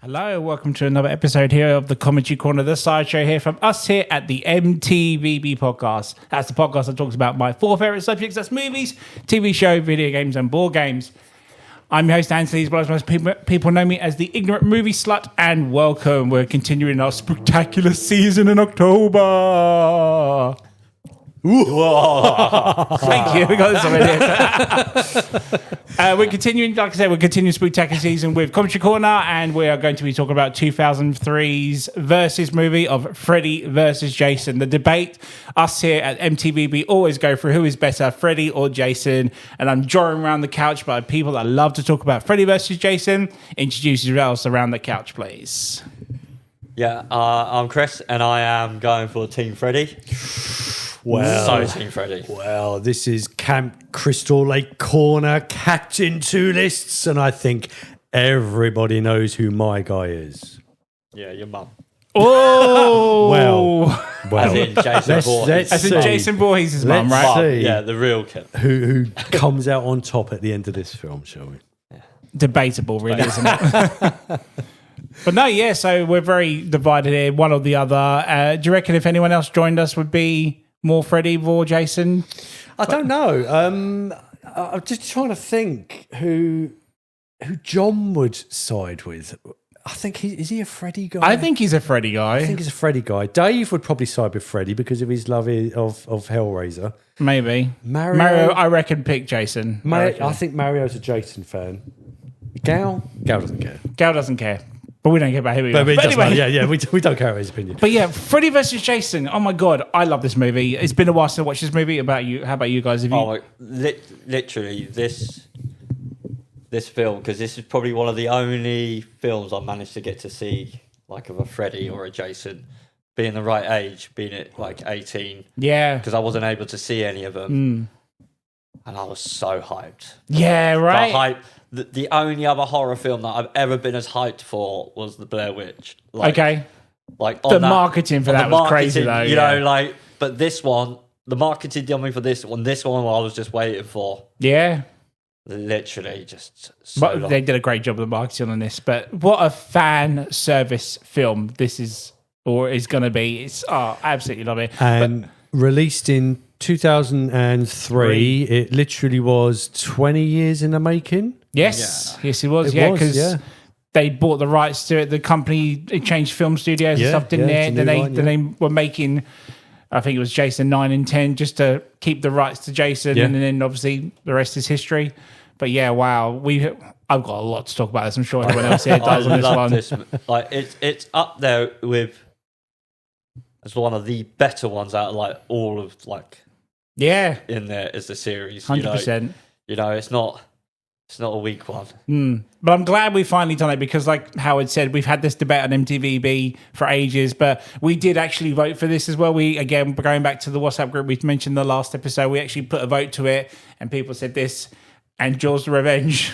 Hello, welcome to another episode here of the Commentary Corner, the side show here from us here at the M.T.V.B podcast. That's the podcast that talks about my four favourite subjects, that's movies, TV show, video games and board games. I'm your host, Anthony, as well as most people know me as the Ignorant Movie Slut, and welcome. We're continuing our spectacular season in October. Thank you. We got this already. We're continuing, like I said, we're continuing spectacular season with Commentary Corner, and we are going to be talking about 2003's versus movie of Freddy versus Jason. The debate, us here at M.T.V.B always go through who is better, Freddy or Jason, and I'm drawing around the couch by people that love to talk about Freddy versus Jason. Introduce yourselves around the couch, please. Yeah, I'm Chris, and I am going for Team Freddy. Well, so Team Freddy. Well, this is Camp Crystal Lake Corner, Captain Two Lists, and I think everybody knows who my guy is. Yeah, your mum. Oh! Well. As in Jason Voorhees. As in Jason Voorhees' mum, Let's right? see Yeah, the real kid. who comes out on top at the end of this film, shall we? Debatable, really, isn't it? But no, yeah, so we're very divided here, one or the other. Do you reckon if anyone else joined us would be more Freddy or Jason? I don't know. I'm just trying to think who John would side with. I think is he a Freddy guy? I think he's a Freddy guy. I think he's a Freddy guy. Dave would probably side with Freddy because of his love of Hellraiser. Maybe. Mario, I reckon, pick Jason. I think Mario's a Jason fan. Gal doesn't care. Gal doesn't care. But we don't care about him either. But anyway. we don't care about his opinion. But yeah, Freddy vs. Jason. Oh my God, I love this movie. It's been a while since I watched this movie. How about you guys? Have you... Literally, this film, because this is probably one of the only films I managed to get to see, like of a Freddy or a Jason, being the right age, being at like 18. Yeah. Because I wasn't able to see any of them. And I was so hyped. Yeah, right. The only other horror film that I've ever been as hyped for was The Blair Witch. Okay. Like the marketing for that was crazy, though. You know, like, but this one, the marketing did me for this one I was just waiting for. Yeah. Literally, just so but long. They did a great job of the marketing on this. But what a fan service film this is, or is going to be. It's absolutely love it. And released in 2003, it literally was 20 years in the making. Yes, yes, it was. Because they bought the rights to it. The company it changed film studios and stuff, didn't it? Then they were making, I think it was Jason 9 and 10, just to keep the rights to Jason, and then obviously the rest is history. But yeah, wow, I've got a lot to talk about this. I'm sure everyone else here does on this one. Like it's up there with as one of the better ones out of like all of like in there as the series. 100%. You know, it's not a weak one. But I'm glad we finally done it because, like Howard said, we've had this debate on M.T.V.B for ages, but we did actually vote for this as well. Again, going back to the WhatsApp group we mentioned in the last episode, we actually put a vote to it, and people said this and Jaws the Revenge.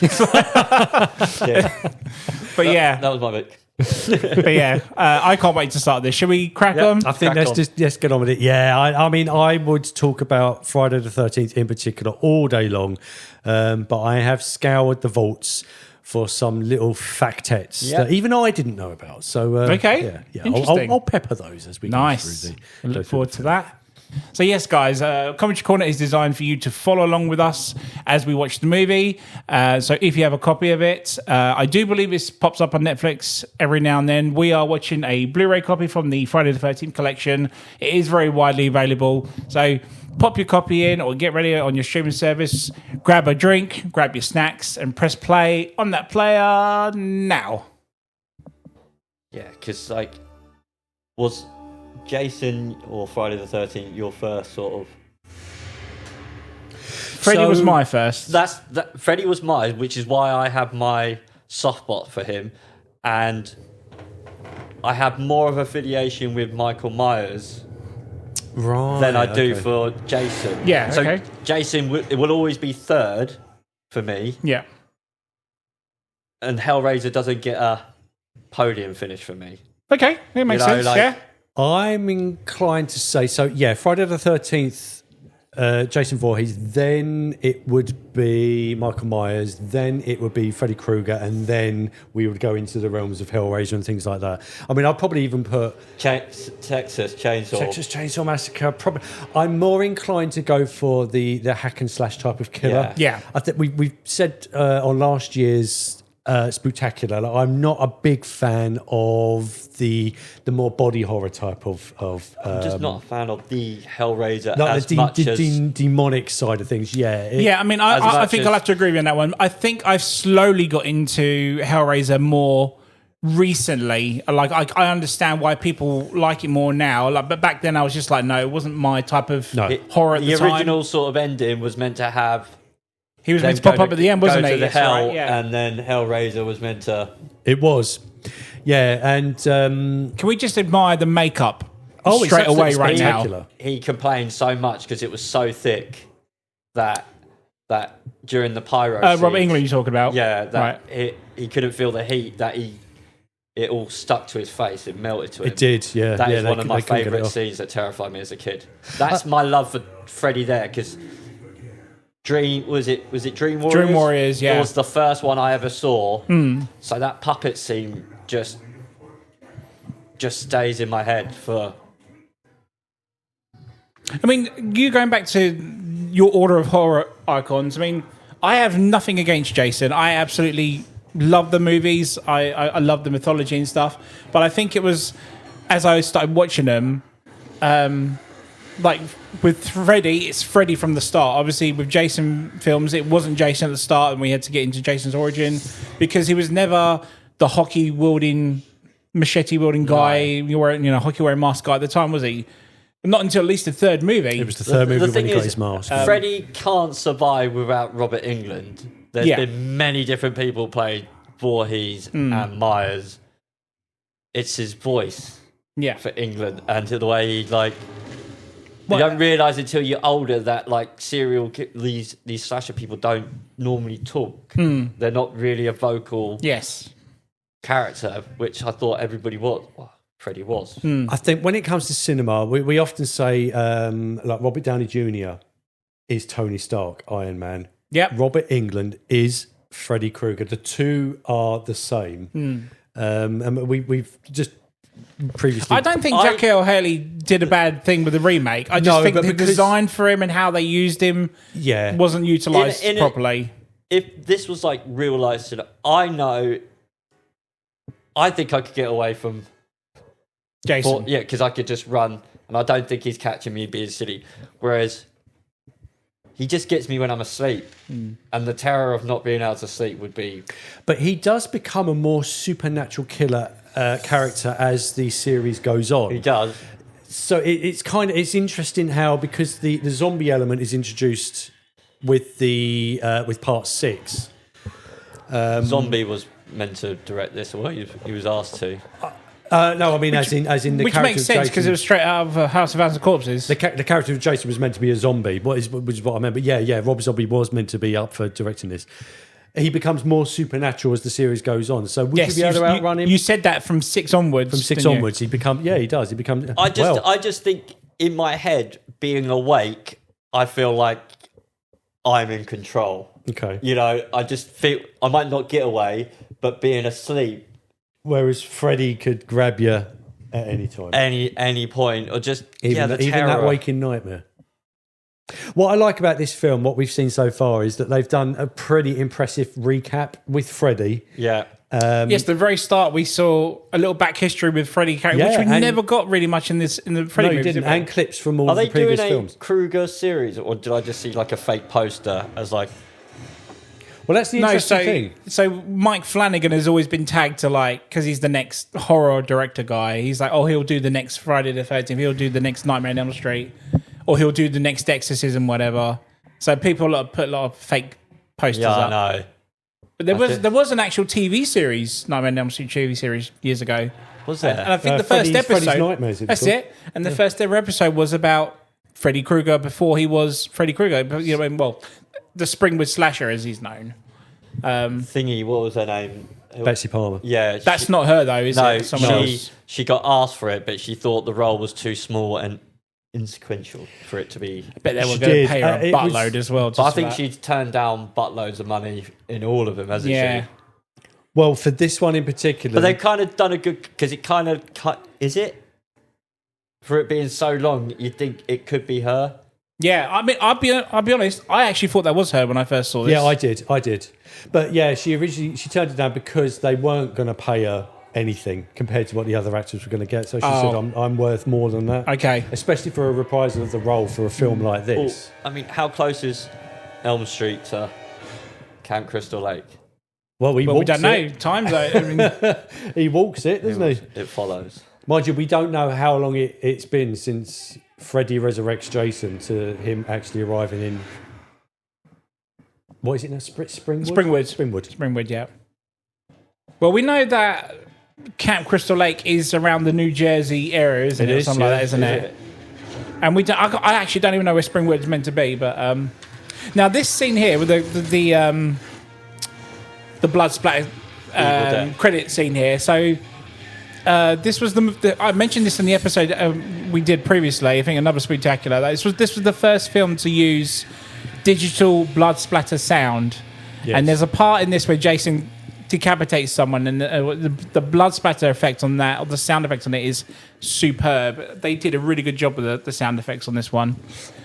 But yeah. That was my vote. But yeah, I can't wait to start this. Shall we crack on? I think let's get on with it. Yeah, I mean, I would talk about Friday the 13th in particular all day long, but I have scoured the vaults for some little factettes that even I didn't know about. So okay, interesting. I'll pepper those as we go through I look forward to that. So yes, guys, Commentary Corner is designed for you to follow along with us as we watch the movie. So if you have a copy of it, I do believe this pops up on Netflix every now and then. We are watching a Blu-ray copy from the Friday the 13th collection. It is very widely available. So pop your copy in or get ready on your streaming service. Grab a drink, grab your snacks, and press play on that player now. Yeah, because like was Jason or Friday the 13th your first sort of? Freddy was my first. Freddy was mine, which is why I have my soft spot for him, and I have more of affiliation with Michael Myers than I do for Jason. Yeah, so Jason it will always be third for me. Yeah, and Hellraiser doesn't get a podium finish for me. Okay, it makes sense. Yeah. I'm inclined to say so. Yeah, Friday the 13th Jason Voorhees, then it would be Michael Myers, then it would be Freddy Krueger, and then we would go into the realms of Hellraiser and things like that. I mean, I'd probably even put Texas Chainsaw Massacre. Probably, I'm more inclined to go for the hack and slash type of killer. Yeah. I think we said on last year's Spooktacular, like, I'm not a big fan of the more body horror type of. I'm just not a fan of the Hellraiser like as the much as demonic side of things. Yeah, Yeah, I mean, I think I'll have to agree with you on that one. I think I've slowly got into Hellraiser more recently. Like, I understand why people like it more now. Like, but back then I was just like, no, it wasn't my type of horror at the time. The original sort of ending was meant to have. He was meant to pop up at the end, wasn't he? Go to the That's hell, right, yeah. and then Hellraiser was meant to. It was, yeah, and Can we just admire the makeup it's straight away absolutely right now? spectacular. He complained so much because it was so thick that during the pyro. Robert scenes- Englund, you talking about? Yeah, that right. he couldn't feel the heat. It all stuck to his face. It melted to him. It did, yeah. That is they one of my couldn't get it favourite off. scenes that terrified me as a kid. That's my love for Freddy there because. Was it Dream Warriors? Dream Warriors, yeah. It was the first one I ever saw. So that puppet scene just stays in my head for. I mean, you going back to your order of horror icons. I mean, I have nothing against Jason. I absolutely love the movies. I love the mythology and stuff. But I think it was as I started watching them. Like with Freddy, it's Freddy from the start. Obviously, with Jason films, it wasn't Jason at the start, and we had to get into Jason's origin because he was never the hockey wielding, machete wielding guy, hockey wearing mask guy at the time, was he? Not until at least the third movie. It was the third movie when thing he got is, his mask. Freddy can't survive without Robert Englund. There's been many different people played Voorhees and Myers. It's his voice for England and the way he you don't realise until you're older that these slasher people don't normally talk. They're not really a vocal character, which I thought everybody was. Well, Freddy was. I think when it comes to cinema, we often say like Robert Downey Jr. is Tony Stark, Iron Man. Yep. Robert Englund is Freddy Krueger. The two are the same. And we've just previously. I don't think Jackie Earle Haley did a bad thing with the remake. I just think the design for him and how they used him wasn't utilised properly. If this was like real life cinema, I think I could get away from Jason. because I could just run, and I don't think he's catching me being silly. Whereas he just gets me when I'm asleep, and the terror of not being able to sleep would be. But he does become a more supernatural killer character as the series goes on. He does. So it's interesting how, because the zombie element is introduced with with part 6. Zombie was meant to direct this, or he was asked to. No, I mean as in the which character makes sense because it was straight out of House of Thousand Corpses. The character of Jason was meant to be a zombie, which is what I remember. Yeah, Rob Zombie was meant to be up for directing this. He becomes more supernatural as the series goes on. So would you be able to outrun him? You said that from 6 onwards. From 6 onwards, he does. He becomes. I just think in my head, being awake, I feel like I'm in control. Okay. I just feel I might not get away, but being asleep. Whereas Freddy could grab you at any time, any point, or just even that waking nightmare. What I like about this film, what we've seen so far, is that they've done a pretty impressive recap with Freddy. Yeah. Yes, the very start we saw a little back history with Freddy character, which we never got really much in the Freddy movies. Didn't, and clips from all of the previous films. Are they doing a Krueger series, or did I just see like a fake poster as like? Well, that's the interesting thing. So Mike Flanagan has always been tagged to because he's the next horror director guy. He's like, he'll do the next Friday the 13th, he'll do the next Nightmare on Elm Street, or he'll do the next Exorcism, whatever. So people put a lot of fake posters up. Yeah, I know. But there was an actual TV series, Nightmare on Elm Street TV series years ago. Was there? And I think the first episode. Freddy's Nightmares, that's it. And the first ever episode was about Freddy Krueger before he was Freddy Krueger. The Spring with Slasher, as he's known. Thingy, what was her name? Betsy Palmer. Yeah. That's not her, though, is it? Someone else. She got asked for it, but she thought the role was too small and insequential for it to be. Bet they were She going to did. pay her a It buttload was- as well. But I just for think that. she's turned down buttloads of money in all of them, hasn't Yeah. she? Well, for this one in particular, But they've kind of done a good, because it kind of is it for it being so long. You think it could be her? Yeah, I mean, I'll be honest. I actually thought that was her when I first saw this. yeah, I did. But yeah, she turned it down because they weren't going to pay her anything compared to what the other actors were going to get. So she said, I'm worth more than that. Okay. Especially for a reprisal of the role for a film like Well, this. I mean, how close is Elm Street to Camp Crystal Lake? Well, we walks don't know. it. Time zone. I mean, He walks it, doesn't he? It follows. Mind you, we don't know how long it's been since Freddy resurrects Jason to him actually arriving in. What is it now? Springwood? Springwood, yeah. Well, we know that Camp Crystal Lake is around the New Jersey area, isn't it? It is, Something like yeah. that, isn't it? And we don't, I actually don't even know where Springwood's meant to be. But now this scene here with the blood splatter credit scene here. So this was I mentioned this in the episode we did previously. I think another spectacular. This was the first film to use digital blood splatter sound. Yes. And there's a part in this where Jason decapitates someone, and the blood splatter effect on that, or the sound effects on it, is superb. They did a really good job with the sound effects on this one.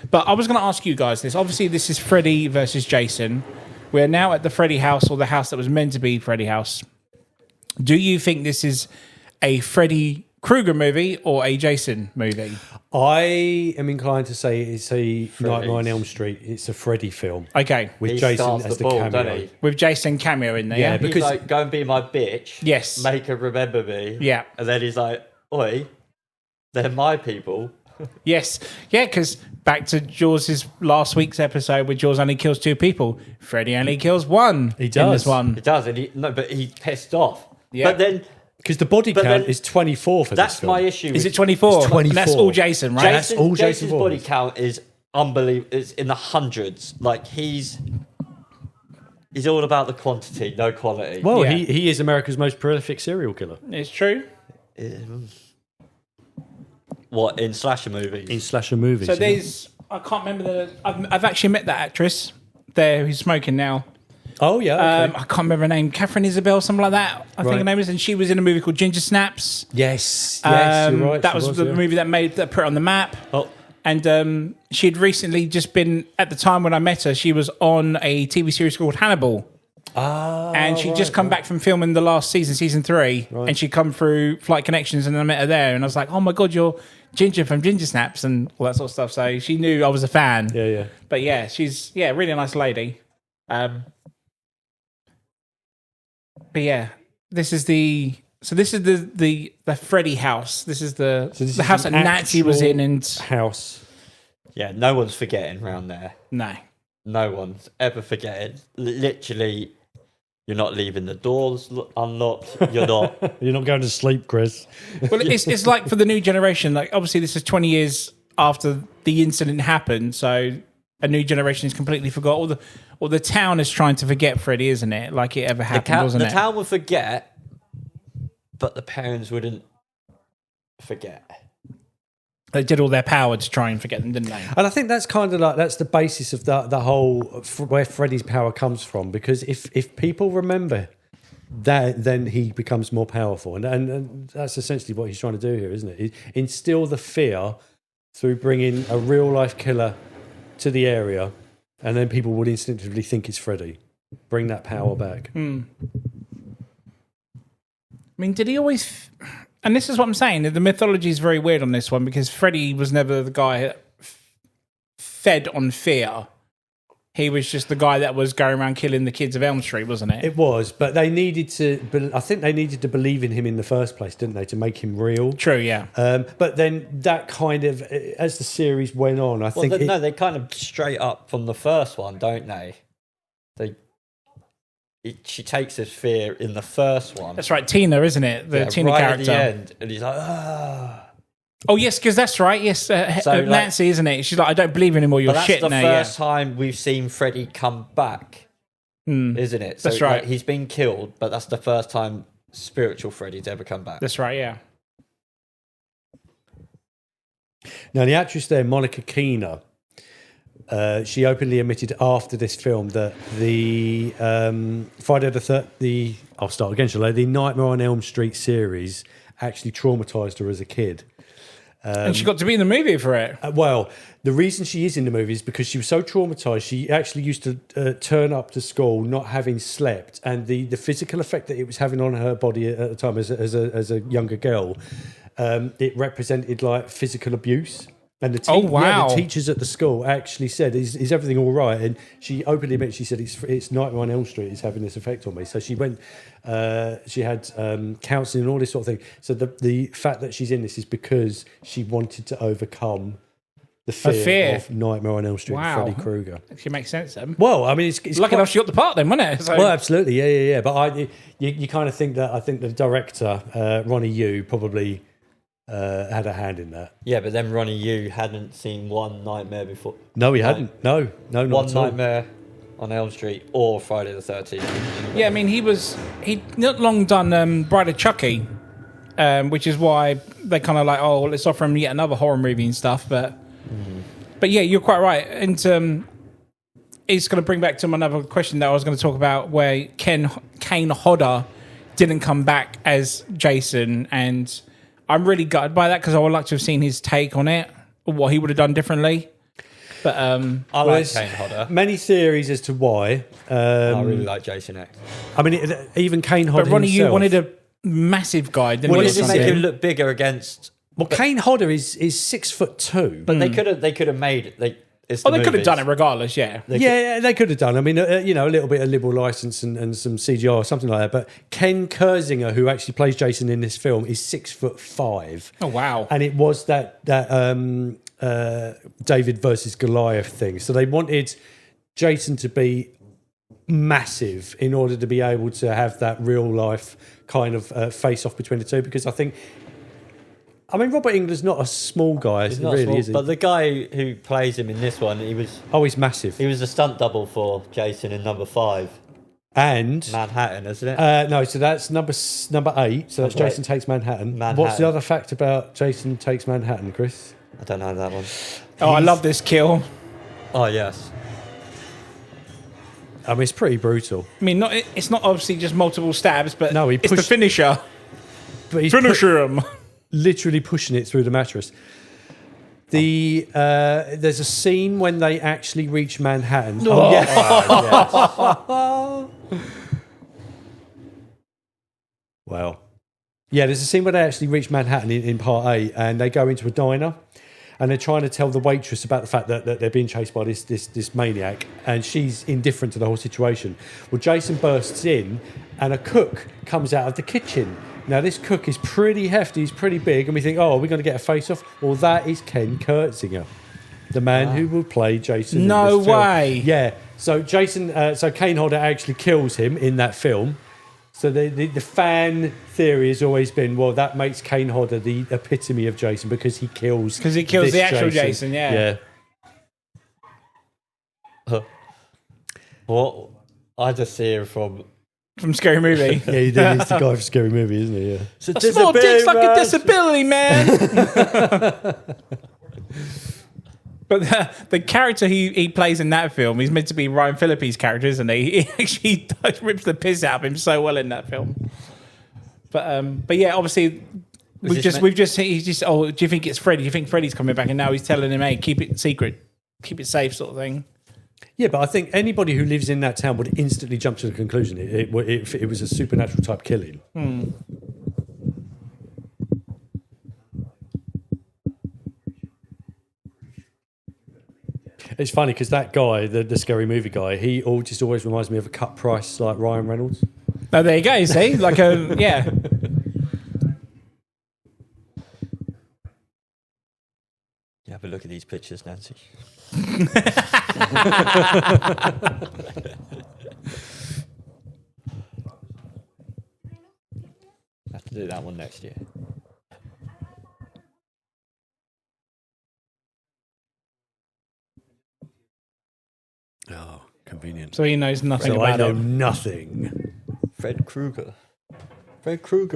But I was going to ask you guys this. Obviously, this is Freddy versus Jason. We're now at the Freddy house, or the house that was meant to be Freddy house. Do you think this is a Freddy Krueger movie or a Jason movie? I am inclined to say it's a Nightmare on Elm Street. It's a Freddy film Okay. with He Jason starts as the the ball, cameo. doesn't he? With Jason cameo in there. Yeah, Yeah. but- He's Because- like, go and be my bitch. Yes. Make her remember me. Yeah. And then he's like, oi, they're my people. Yes. Yeah, because back to Jaws' last week's episode where Jaws only kills 2 people. Freddy only kills 1 He in does. this one. It does, and but he's pissed off. Yeah. But then Because the body But count then- is 24 for this that's film. my issue. Is with- it 24? It's 24. And that's all Jason, right? That's all Jason Jason's body Voorhees. count is unbelievable. It's in the hundreds. Like he's all about the quantity, no quality. Well, Yeah. he is America's most prolific serial killer It's true. What in slasher movies? in slasher movies. So yeah. there's, I can't remember I've actually met that actress there who's smoking now. Oh, yeah. Okay. I can't remember her name. Catherine Isabel, something like that. I think Right. her name is. And she was in a movie called Ginger Snaps. yes, you're right. That she was the yeah. movie that put her on the map. Oh, And she'd recently just been, at the time when I met her, she was on a TV series called Hannibal. And she'd just come back from filming the last season 3. And she'd come through Flight Connections and I met her there. And I was like, oh my God, you're Ginger from Ginger Snaps and all that sort of stuff. So she knew I was a fan. Yeah, yeah. But yeah, she's really nice lady. But yeah, this is the Freddy house. This is the this the is house that an Nancy was in, and House. yeah. No one's forgetting around there. no, No one's ever forgetting. Literally, you're not leaving the doors unlocked. You're not. You're not going to sleep, Chris. well, it's like for the new generation. Like obviously, this is 20 years after the incident happened, so a new generation is completely forgot. Or the town is trying to forget Freddy, isn't it? Like it ever happened, wasn't the it? town would forget, but the parents wouldn't forget. They did all their power to try and forget them, didn't they? And I think that's kind of like that's the basis of the whole where Freddy's power comes from. Because if people remember that, then he becomes more powerful, and that's essentially what he's trying to do here, isn't it? Instill the fear through bringing a real life killer to the area, and then people would instinctively think it's Freddy. Bring that power back. I mean, did he always... And this is what I'm saying. The mythology is very weird on this one because Freddy was never the guy that fed on fear. He was just the guy that was going around killing the kids of Elm Street, wasn't it? It was, but they needed to. I think they needed to believe in him in the first place, didn't they, to make him real? True, yeah. But then that kind of, as the series went on, I think No, they kind of straight up from the first one, don't they? She takes his fear in the first one. That's right, Tina, isn't it? The Tina right character. at the end, and he's like, ah. Oh, yes, because that's right. Yes, like- Nancy, isn't it? She's like, I don't believe anymore. You're But that's shit the now. first time we've seen Freddy come back, isn't it? So That's right. Like, he's been killed, but that's the first time spiritual Freddy's ever come back. That's right, yeah. Now, the actress there, Monica Keena, she openly admitted after this film that the Friday the I'll start again, shall I? The Nightmare on Elm Street series actually traumatized her as a kid. And she got to be in the movie for it. Well, the reason she is in the movie is because she was so traumatized. She actually used to turn up to school not having slept, and the physical effect that it was having on her body at the time as a younger girl, it represented like physical abuse. And the the teachers at the school actually said, "Is everything all right?" And she openly admitted, she said, "It's Nightmare on Elm Street is having this effect on me." So she went, she had counselling and all this sort of thing. So the fact that she's in this is because she wanted to overcome the fear of Nightmare on Elm Street, and Freddy Krueger. Actually makes sense then. Well, I mean, it's lucky enough she got the part then, wasn't it? So. Well, absolutely, yeah. But you kind of think that I think the director Ronnie Yu probably. Had a hand in that. Yeah, but then Ronnie Yu hadn't seen one Nightmare before. No, he hadn't. No, not one at all. Nightmare on Elm Street or Friday the 13th. Yeah, I mean, he'd not long done Bride of Chucky, which is why they kind of like, oh, well, let's offer him yet another horror movie and stuff. But yeah, you're quite right. And it's going to bring back to another question that I was going to talk about, where Kane Hodder didn't come back as Jason, and I'm really gutted by that because I would like to have seen his take on it, or what he would have done differently. But I like Kane Hodder. Many theories as to why. I really like Jason X. I mean, even Kane Hodder. But Ronnie, himself, you wanted a massive guy. Didn't Well, you? does it make him look bigger against? Well, Kane Hodder is 6'2", but they could have made it. They could have done it regardless. Yeah, they could have done. I mean, a little bit of liberal license and some CGI or something like that. But Ken Kersinger, who actually plays Jason in this film, is 6'5". Oh wow! And it was that David versus Goliath thing. So they wanted Jason to be massive in order to be able to have that real life kind of face off between the two. Because I mean, Robert Englund's not a small guy, He's not really, small, is he? But the guy who plays him in this one, he's massive. He was a stunt double for Jason in number 5. And Manhattan, isn't it? no, so that's number 8. So that's Jason Takes Manhattan. What's the other fact about Jason Takes Manhattan, Chris? I don't know that one. I love this kill. Oh, yes. I mean, it's pretty brutal. I mean, it's not obviously just multiple stabs, but no, it's the finisher. But he's Finisher him. Literally pushing it through the mattress. There's a scene when they actually reach Manhattan. Oh, yeah. Well, yeah, there's a scene where they actually reach Manhattan in part 8, and they go into a diner, and they're trying to tell the waitress about the fact that they're being chased by this maniac, and she's indifferent to the whole situation. Well, Jason bursts in, and a cook comes out of the kitchen. Now, this cook is pretty hefty, he's pretty big, and we think, are we going to get a face-off? Well, that is Ken Kersinger, the man who will play Jason No in this film. way. Yeah, so Kane Hodder actually kills him in that film. So the fan theory has always been, well, that makes Kane Hodder the epitome of Jason because he kills the actual Jason, yeah. What? I just see him from Scary Movie. Yeah, he's the guy from Scary Movie, isn't he? Yeah. A small dick's like a disability, man. But the character he plays in that film, he's meant to be Ryan Phillippe's character, isn't he? He actually rips the piss out of him so well in that film. But yeah, obviously he's just. Oh, do you think it's Freddy? Do you think Freddy's coming back? And now he's telling him, hey, keep it secret, keep it safe, sort of thing. Yeah, but I think anybody who lives in that town would instantly jump to the conclusion it was a supernatural type killing. It's funny because that guy, the Scary Movie guy, he just always reminds me of a cut price like Ryan Reynolds. Oh, there you go. You see, like a yeah. Yeah, but look at these pictures, Nancy. Have to do that one next year. Oh, convenient. So he knows nothing about I know it. nothing. Fred Krueger,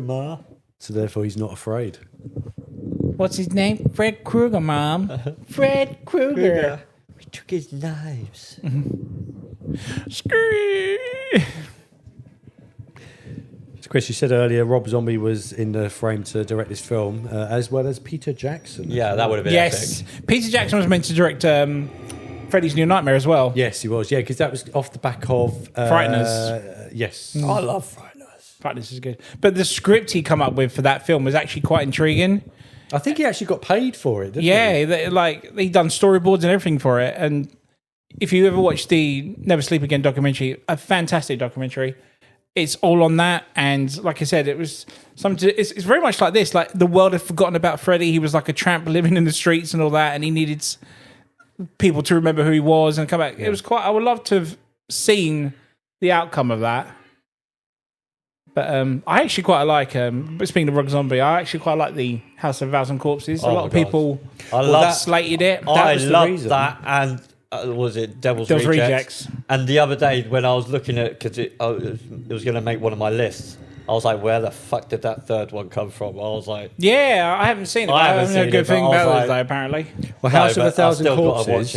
ma. So therefore he's not afraid. What's his name? Fred Krueger, Mom. Fred Krueger. We took his knives. Scream. So Chris, you said earlier Rob Zombie was in the frame to direct this film, as well as Peter Jackson. Yeah, that would have been Yes. epic. Peter Jackson was meant to direct Freddy's New Nightmare as well. Yes, he was. Yeah, because that was off the back of Frighteners. Yes. I love Frighteners. Frighteners is good. But the script he come up with for that film was actually quite intriguing. I think he actually got paid for it, didn't he? Yeah, he done storyboards and everything for it. And if you ever watched the Never Sleep Again documentary, a fantastic documentary. It's all on that, and like I said, it was something. It's very much like this. Like the world had forgotten about Freddy. He was like a tramp living in the streets and all that, and he needed people to remember who he was and come back. Yeah. It was quite. I would love to have seen the outcome of that. But I actually quite like. Speaking of Rob Zombie, I actually quite like the House of a Thousand Corpses. A lot of people slated it. I love that, and was it Devil's Rejects? And the other day when I was looking at, because it was going to make one of my lists, I was like, where the fuck did that third one come from? I was like, yeah, I haven't seen it. I haven't heard a good thing about it though, apparently. Well, House of a Thousand Corpses,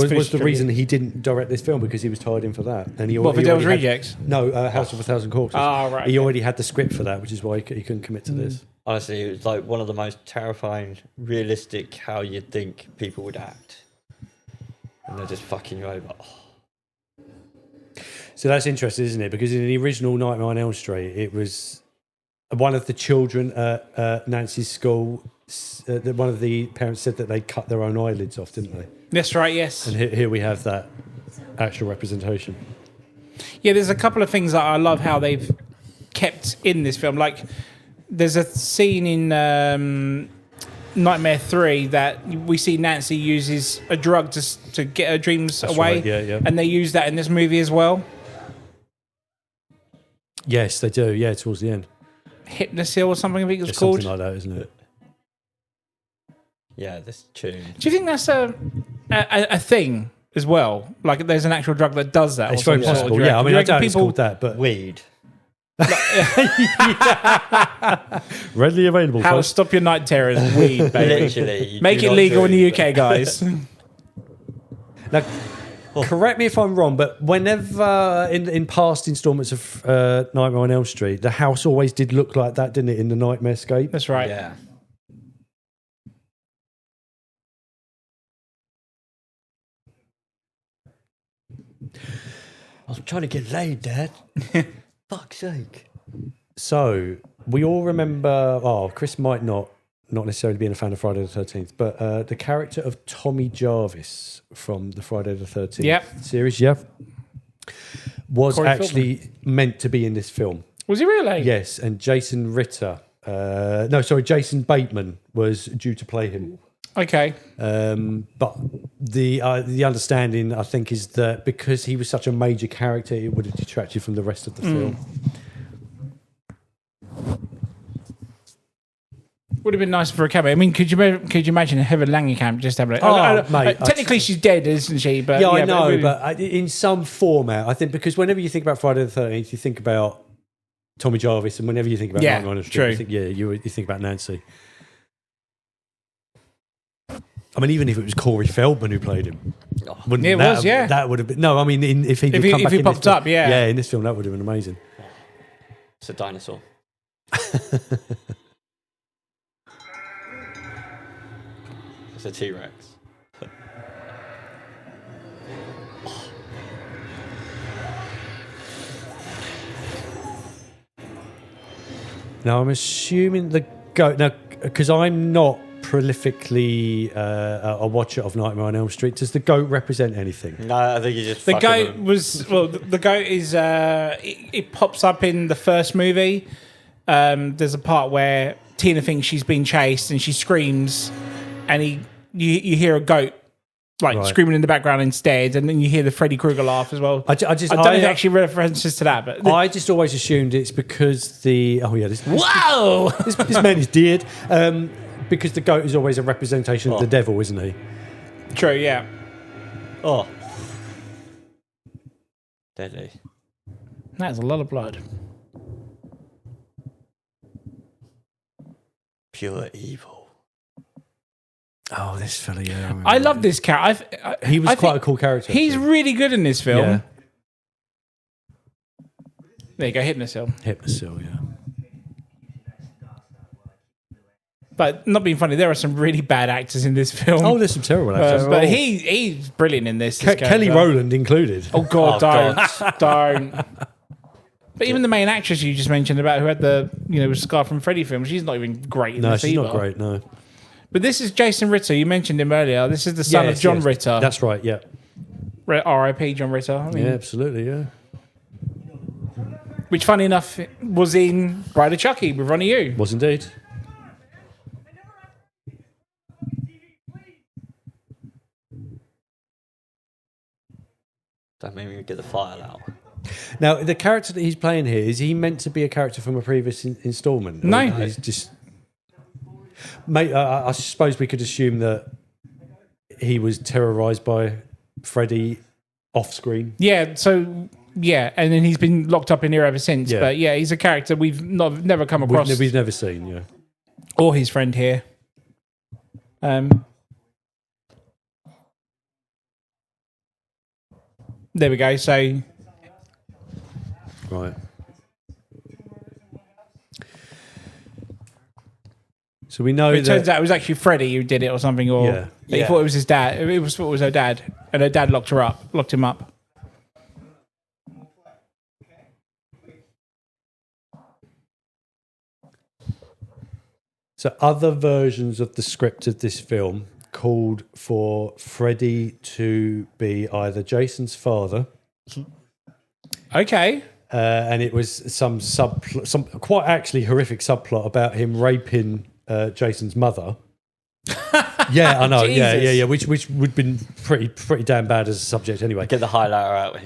was the reason he didn't direct this film, because he was tied in for that. And he for Devil's Rejects? No, House of a Thousand Corpses. Oh, right. He already had the script for that, which is why he couldn't commit to this. Honestly, it was like one of the most terrifying, realistic, how you'd think people would act. And they're just fucking you over. Oh. So that's interesting, isn't it? Because in the original Nightmare on Elm Street, it was one of the children at Nancy's school. One of the parents said that they cut their own eyelids off, didn't they? That's right, yes. And here we have that actual representation. Yeah, there's a couple of things that I love how they've kept in this film. Like, there's a scene in Nightmare 3 that we see Nancy uses a drug to get her dreams away. Right, yeah. And they use that in this movie as well. Yes, they do. Yeah, towards the end. Hypnosil or something I think it's called. Something like that, isn't it? Yeah, this tune. Do you think that's a thing as well? Like there's an actual drug that does that? It's very possible. Yeah, I mean, I doubt it's called that, but... Weed. Readily available. How to stop your night terrors? Weed, baby. Literally. Make it legal in the UK, guys. Now, correct me if I'm wrong, but whenever in past installments of Nightmare on Elm Street, the house always did look like that, didn't it? In the Nightmare Scape. That's right. Yeah. I was trying to get laid, Dad. Fuck's sake. So we all remember. Oh, Chris might not necessarily being a fan of Friday the 13th, but the character of Tommy Jarvis from the Friday the 13th series, was Corey actually meant to be in this film. Was he really? Yes, and Jason Bateman was due to play him. Okay. But the understanding, I think, is that because he was such a major character, it would have detracted from the rest of the film. Would have been nice for a cameo. I mean, could you imagine Heather Langenkamp just having mate, technically, she's dead, isn't she? But I know, but in some format, I think, because whenever you think about Friday the 13th, you think about Tommy Jarvis, and whenever you think about Nightmare on Elm Street, you think, you think about Nancy. I mean, even if it was Corey Feldman who played him, that would have been. No, I mean, if he popped up, in this film, that would have been amazing. It's a dinosaur. It's a T-Rex. Now, I'm assuming the goat. Now, because I'm not prolifically a watcher of Nightmare on Elm Street, does the goat represent anything? No, I think you just. The goat was the goat is it pops up in the first movie. There's a part where Tina thinks she's being chased and she screams, and you hear a goat screaming in the background instead, and then you hear the Freddy Krueger laugh as well. I don't know if it actually references to that, but I just always assumed it's because this man is dead. Because the goat is always a representation of the devil, isn't he? True, yeah. Oh. Deadly. That's a lot of blood. Pure evil. Oh, this fella, yeah. I love this character. He was quite a cool character. He's really good in this film. Yeah. There you go, Hypnosil. Hypnosil, yeah. But not being funny, there are some really bad actors in this film. Oh, there's some terrible actors. But he's brilliant in this. Kelly Rowland included. Oh God, don't. But even the main actress you just mentioned about who had the scar from Freddy film, she's not even great in this either. No, she's not great. No. But this is Jason Ritter. You mentioned him earlier. This is the son of John Ritter. That's right. Yeah. R.I.P. John Ritter. I mean, yeah, absolutely. Yeah. Which, funny enough, was in Bride of Chucky with Ronnie Yu. Was indeed. Don't make me get the file out. Now, the character that he's playing here, is he meant to be a character from a previous installment? No. He's just... Mate, I suppose we could assume that he was terrorised by Freddy off screen. Yeah, so... Yeah, and then he's been locked up in here ever since. Yeah. But yeah, he's a character we've never come across. We've never seen, yeah. Or his friend here. There we go. So... Right. So we know It turns out it was actually Freddy who did it or something, or Yeah. he thought it was his dad. It was thought it was her dad, and her dad locked him up. So other versions of the script of this film called for Freddy to be either Jason's father, Okay. and it was some quite actually horrific subplot about him raping Jason's mother. Yeah, I know. Yeah. Which would have been pretty damn bad as a subject anyway. Get the highlighter out.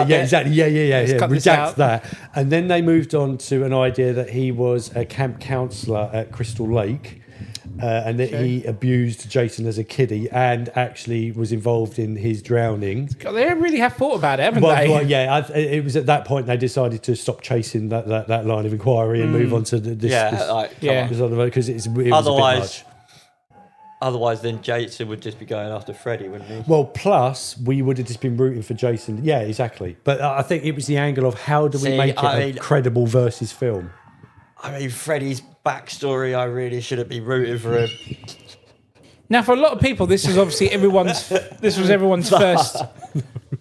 Exactly. Yeah. cut this Redact out. that. And then they moved on to an idea that he was a camp counselor at Crystal Lake. And that he abused Jason as a kiddie and actually was involved in his drowning. God, they really have thought about it, haven't they? Well, yeah, it was at that point they decided to stop chasing that line of inquiry and move on to this. Because it was a bit much. Otherwise, then Jason would just be going after Freddy, wouldn't he? Well, plus we would have just been rooting for Jason. Yeah, exactly. But I think it was the angle of how do we make it a credible versus film. I mean, Freddy's backstory, I really shouldn't be rooting for him. Now, for a lot of people, this is obviously everyone's first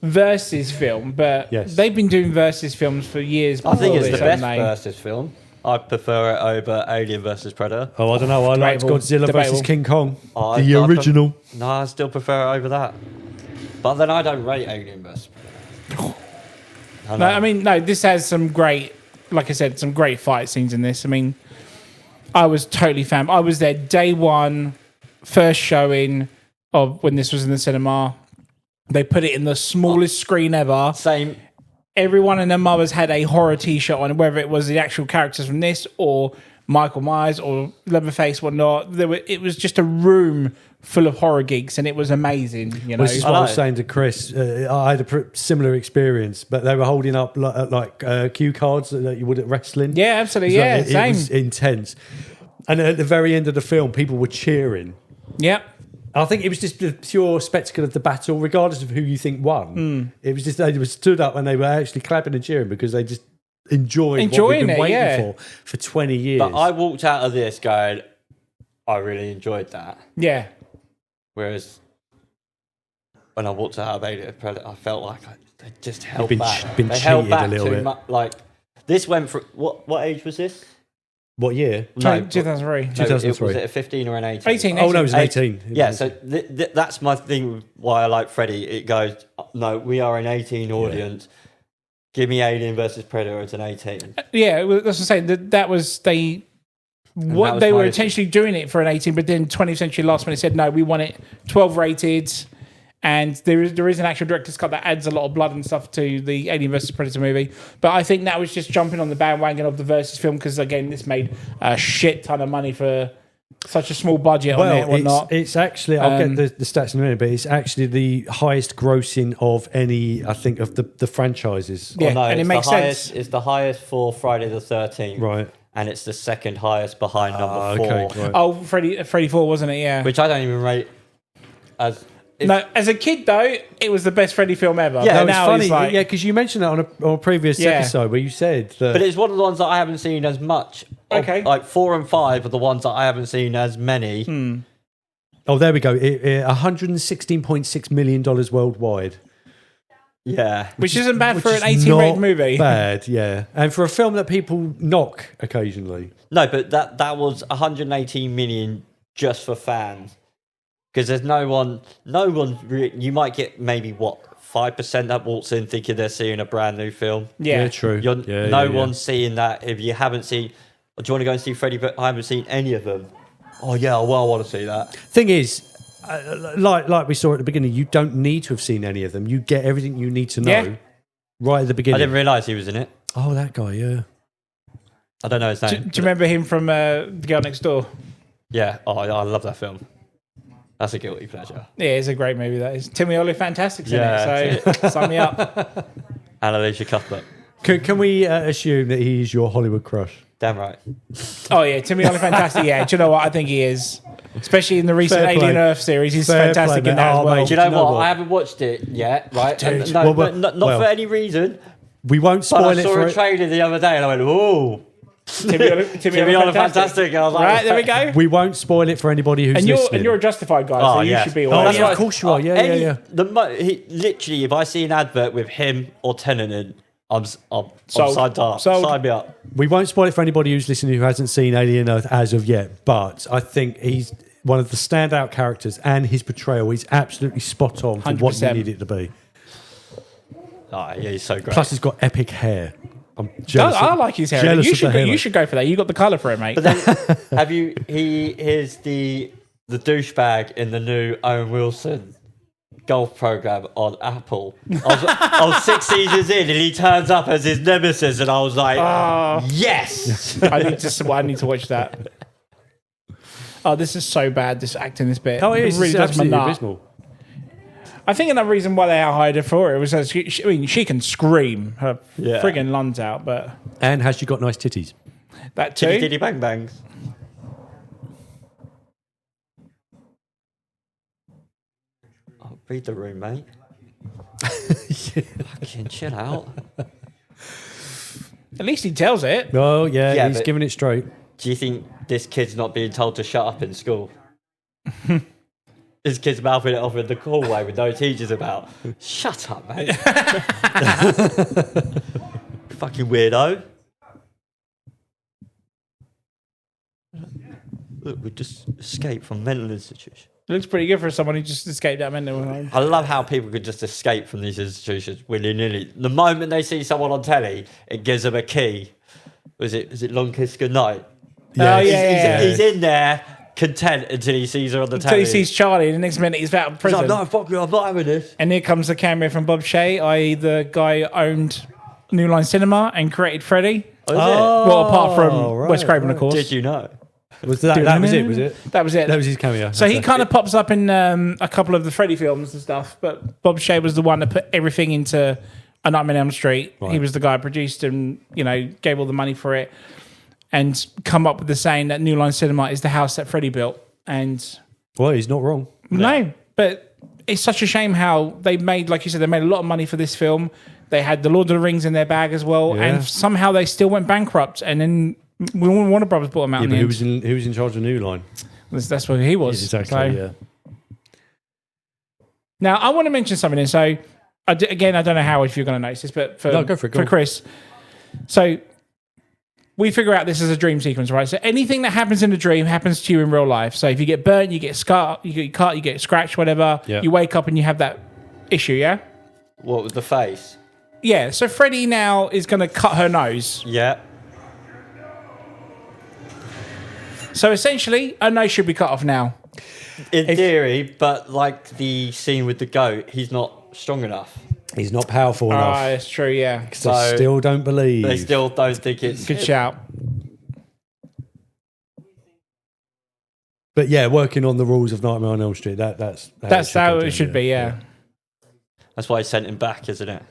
versus film, but they've been doing versus films for years. I think it's this, the best haven't they? versus film. I prefer it over Alien versus Predator. Oh, I don't know. I liked Godzilla versus King Kong, the original. No, I still prefer it over that. But then I don't rate Alien versus Predator. No, this has some great, like I said, some great fight scenes in this. I mean, I was totally fan. I was there day one, first showing of when this was in the cinema. They put it in the smallest screen ever. Same. Everyone and their mothers had a horror T-shirt on, whether it was the actual characters from this or Michael Myers or Leatherface, whatnot. It was just a room full of horror geeks, and it was amazing. You know, this is what I was saying to Chris. I had a similar experience, but they were holding up like cue cards that you would at wrestling. Yeah, absolutely. It Same. was intense. And at the very end of the film, people were cheering. Yep. I think it was just the pure spectacle of the battle, regardless of who you think won. It was just they were stood up and they were actually clapping and cheering because they just enjoying what we've been waiting for 20 years. But I walked out of this going, I really enjoyed that. Yeah. Whereas when I walked out of Alien Predator, I felt like they just held Been back. cheated They held back a little too bit. much. Like this went for what age was this? What year? No, 2003. 2003. Was it a 15 or an 18? 18. Oh no, it was an 18. Yeah, so that's my thing. Why I like Freddy. It goes, no, we are an 18 audience. Give me Alien versus Predator. It's an 18. Yeah, that's what I'm saying. That was they. What they were intentionally doing it for an 18, but then 20th Century last minute said no, we want it 12 rated, and there is an actual director's cut that adds a lot of blood and stuff to the Alien vs Predator movie. But I think that was just jumping on the bandwagon of the versus film because again, this made a shit ton of money for such a small budget on it or not. It's actually I'll get the stats in a minute, but it's actually the highest grossing of any I think of the franchises. Yeah, and it makes sense. It's the highest for Friday the 13th. Right. and it's the second highest behind number 4. Okay, right. Oh, Freddy 4, wasn't it? Yeah. Which I don't even rate as... No, as a kid though, it was the best Freddy film ever. Yeah, But No, it's now funny. it's like, Yeah, because you mentioned that on a previous Yeah. episode where you said that. But it's one of the ones that I haven't seen as much. Okay. Like 4 and 5 are the ones that I haven't seen as many. Oh, there we go. $116.6 million worldwide. Yeah. which isn't bad Which for is an 18 not rated movie. Bad, yeah. And for a film that people knock occasionally. No, but that was 118 million just for fans. Because there's you might get maybe 5% that walks in thinking they're seeing a brand new film. Yeah, true. No one's seeing that. If you haven't seen, do you want to go and see Freddy? But I haven't seen any of them. Oh yeah, well I want to see that. Thing is, like we saw at the beginning, you don't need to have seen any of them. You get everything you need to know Yeah. right at the beginning. I didn't realise he was in it. Oh, that guy, yeah. I don't know his Do name. you remember him from The Girl Next Door? Yeah. Oh, I love that film. That's a guilty pleasure. Yeah, it's a great movie. That is. Timmy Fantastic's Yeah, in it, so sign me up. And Alicia Cuthbert. Can we assume that he's your Hollywood crush? Damn right. Oh yeah, Timmy Fantastic. Yeah, do you know what? I think he is. Especially in the recent Fair play. Alien Earth series, he's Fair fantastic play, in that mate. as Oh, well. mate, Do you know, know what? what? I haven't watched it yet, right? Dude. And no, Well, but not well. for any reason. We won't But spoil I it saw for a it. trailer the other day and I went, ooh. Timmy Fantastic. I was like, Right, there we go. We won't spoil it for anybody who's And listening. you're a Justified guy, Oh, so you yeah. should be Oh, aware. that's yeah. right. Of course you are. Yeah. Literally, if I see an advert with him or Tennant in, I'm Sold. signed up. Sold. Sign me up. We won't spoil it for anybody who's listening who hasn't seen Alien Earth as of yet, but I think he's one of the standout characters and his portrayal is absolutely spot on for what you 100%. need it to be. Oh, yeah, he's so great. Plus, he's got epic hair. I'm jealous. I like his hair. jealous You of the should, hair. you should go for that. You got the colour for it, mate. But then, he is the douchebag in the new Owen Wilson golf program on Apple. I was 6 seasons in and he turns up as his nemesis and I was like, yes! I need to watch that. Oh, this is so bad. This acting, this bit. Oh, it is. really It's does my absolutely nut. abysmal. I think another reason why they hired her for it was that she can scream her Yeah. friggin' lungs out, but And has she got nice titties? that too. Chitty Diddy Bang Bangs. Oh, read the room, mate. Fucking chill out. At least he tells it. Oh, yeah, Yeah, he's but- giving it straight. Do you think this kid's not being told to shut up in school? This kid's mouthing it off in the hallway with no teachers about. Shut up, mate. Fucking weirdo. Look, we just escaped from mental institution. It looks pretty good for someone who just escaped out mental home. I love how people could just escape from these institutions willy-nilly. The moment they see someone on telly, it gives them a key. Was it Long Kiss Goodnight? Oh, yeah. He's in there, content until he sees her on the Until telly. he sees Charlie, and the next minute he's out of He's prison. like, no, fuck you, I'm not having this. And here comes the cameo from Bob Shea, i.e. the guy who owned New Line Cinema and created Freddy. Oh, is Well, apart from right, Wes Craven, right. of course. Did you know? Was that was it, was it? That was it. That was his cameo. So he Okay. kind of pops up in a couple of the Freddy films and stuff, but Bob Shea was the one that put everything into A Nightmare on Elm Street. Right. He was the guy who produced and, gave all the money for it and come up with the saying that New Line Cinema is the house that Freddy built. And Well, he's not wrong. no, but it's such a shame how they made, like you said, they made a lot of money for this film. They had the Lord of the Rings in their bag as well, Yeah. and somehow they still went bankrupt. And then Warner Brothers bought them out Yeah, in but the who end. was in charge of New Line? That's what he was. Exactly, So- yeah. Now, I want to mention something. So, again, I don't know how if you're going to notice this, but for, No, go for it, go on. Chris. So, we figure out this is a dream sequence, right? So, anything that happens in a dream happens to you in real life. So, if you get burnt, you get scarred, you get cut, you get scratched, whatever, Yeah. you wake up and you have that issue, yeah? What with the face? Yeah. So, Freddy now is going to cut her nose. Yeah. So, essentially, her nose should be cut off now. In theory, but like the scene with the goat, he's not strong enough. He's not powerful enough. It's true, yeah. They so- still don't believe. They still don't think it's Good shout. But yeah, working on the rules of Nightmare on Elm Street, that's how go it down, should be, yeah. That's why he sent him back, isn't it?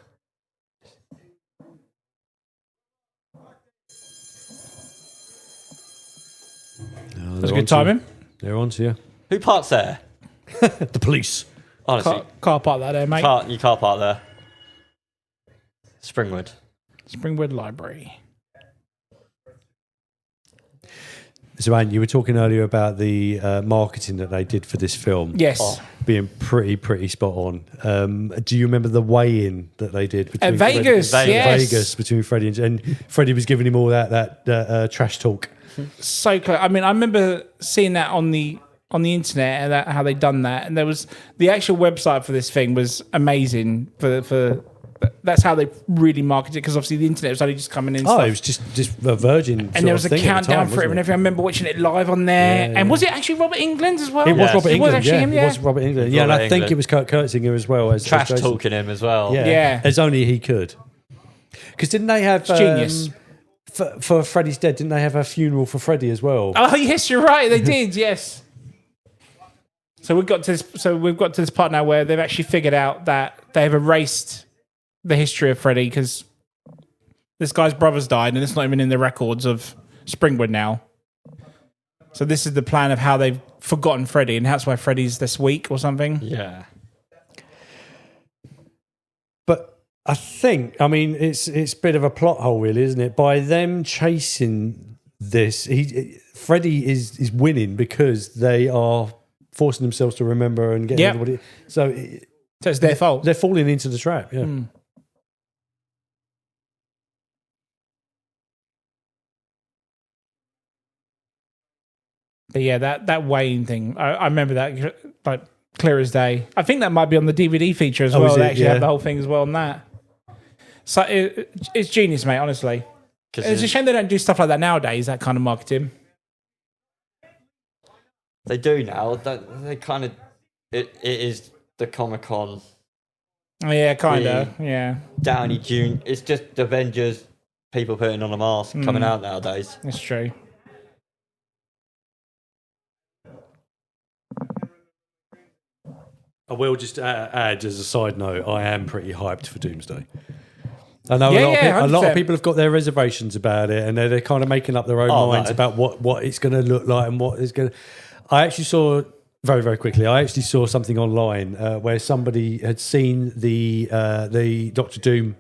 That's a good timing. They're on to you. Who parks there? The police. Honestly, Car park that there, mate. you can't park there. Springwood. Springwood Library. So, Anne, you were talking earlier about the marketing that they did for this film. Yes. Being pretty spot on. Do you remember the weigh-in that they did between Vegas? Yes. Vegas between Freddie and Freddie was giving him all that trash talk. So close. I mean, I remember seeing that on the internet and how they done that, and there was the actual website for this thing was amazing. For that's how they really marketed it, because obviously the internet was only just coming in. Oh, stuff. it was just a virgin. And there was a countdown for it and everything. I remember watching it live on there. Yeah, And was it actually Robert England as well? It was Yes. Robert It was England. actually him, yeah. It was Robert England. Yeah, and Robert I think Englund. it was Kurt Kurtzinger as well as Trash Jason. talking him as well. Yeah, as only he could. Because didn't they have Genius. For Freddie's dead? Didn't they have a funeral for Freddie as well? Oh yes, you're right. They did. Yes. So we've got to this. So we've got to this part now where they've actually figured out that they have erased the history of Freddie, because this guy's brother's died and it's not even in the records of Springwood now. So this is the plan of how they've forgotten Freddie, and that's why Freddie's this week or something. Yeah. But I think, I mean, it's a bit of a plot hole, really, isn't it? By them chasing this, Freddie is winning because they are forcing themselves to remember and getting everybody. So it's their fault. They're falling into the trap. Yeah. But yeah, that weighing thing, I remember that like clear as day. I think that might be on the DVD feature as well. is it? They actually Yeah. have the whole thing as well on that. So it's genius, mate, honestly. It's a shame they don't do stuff like that nowadays, that kind of marketing. They do now. They kind of... It is the Comic-Con Oh, yeah, kind of. Yeah, Downey June. It's just Avengers, people putting on a mask coming out nowadays. that's true. I will just add as a side note, I am pretty hyped for Doomsday. I know Yeah, a lot of 100%. people have got their reservations about it, and they're kind of making up their own minds no. about what it's going to look like and what it's going to... I actually saw, very, very quickly, I actually saw something online where somebody had seen the Doctor Doom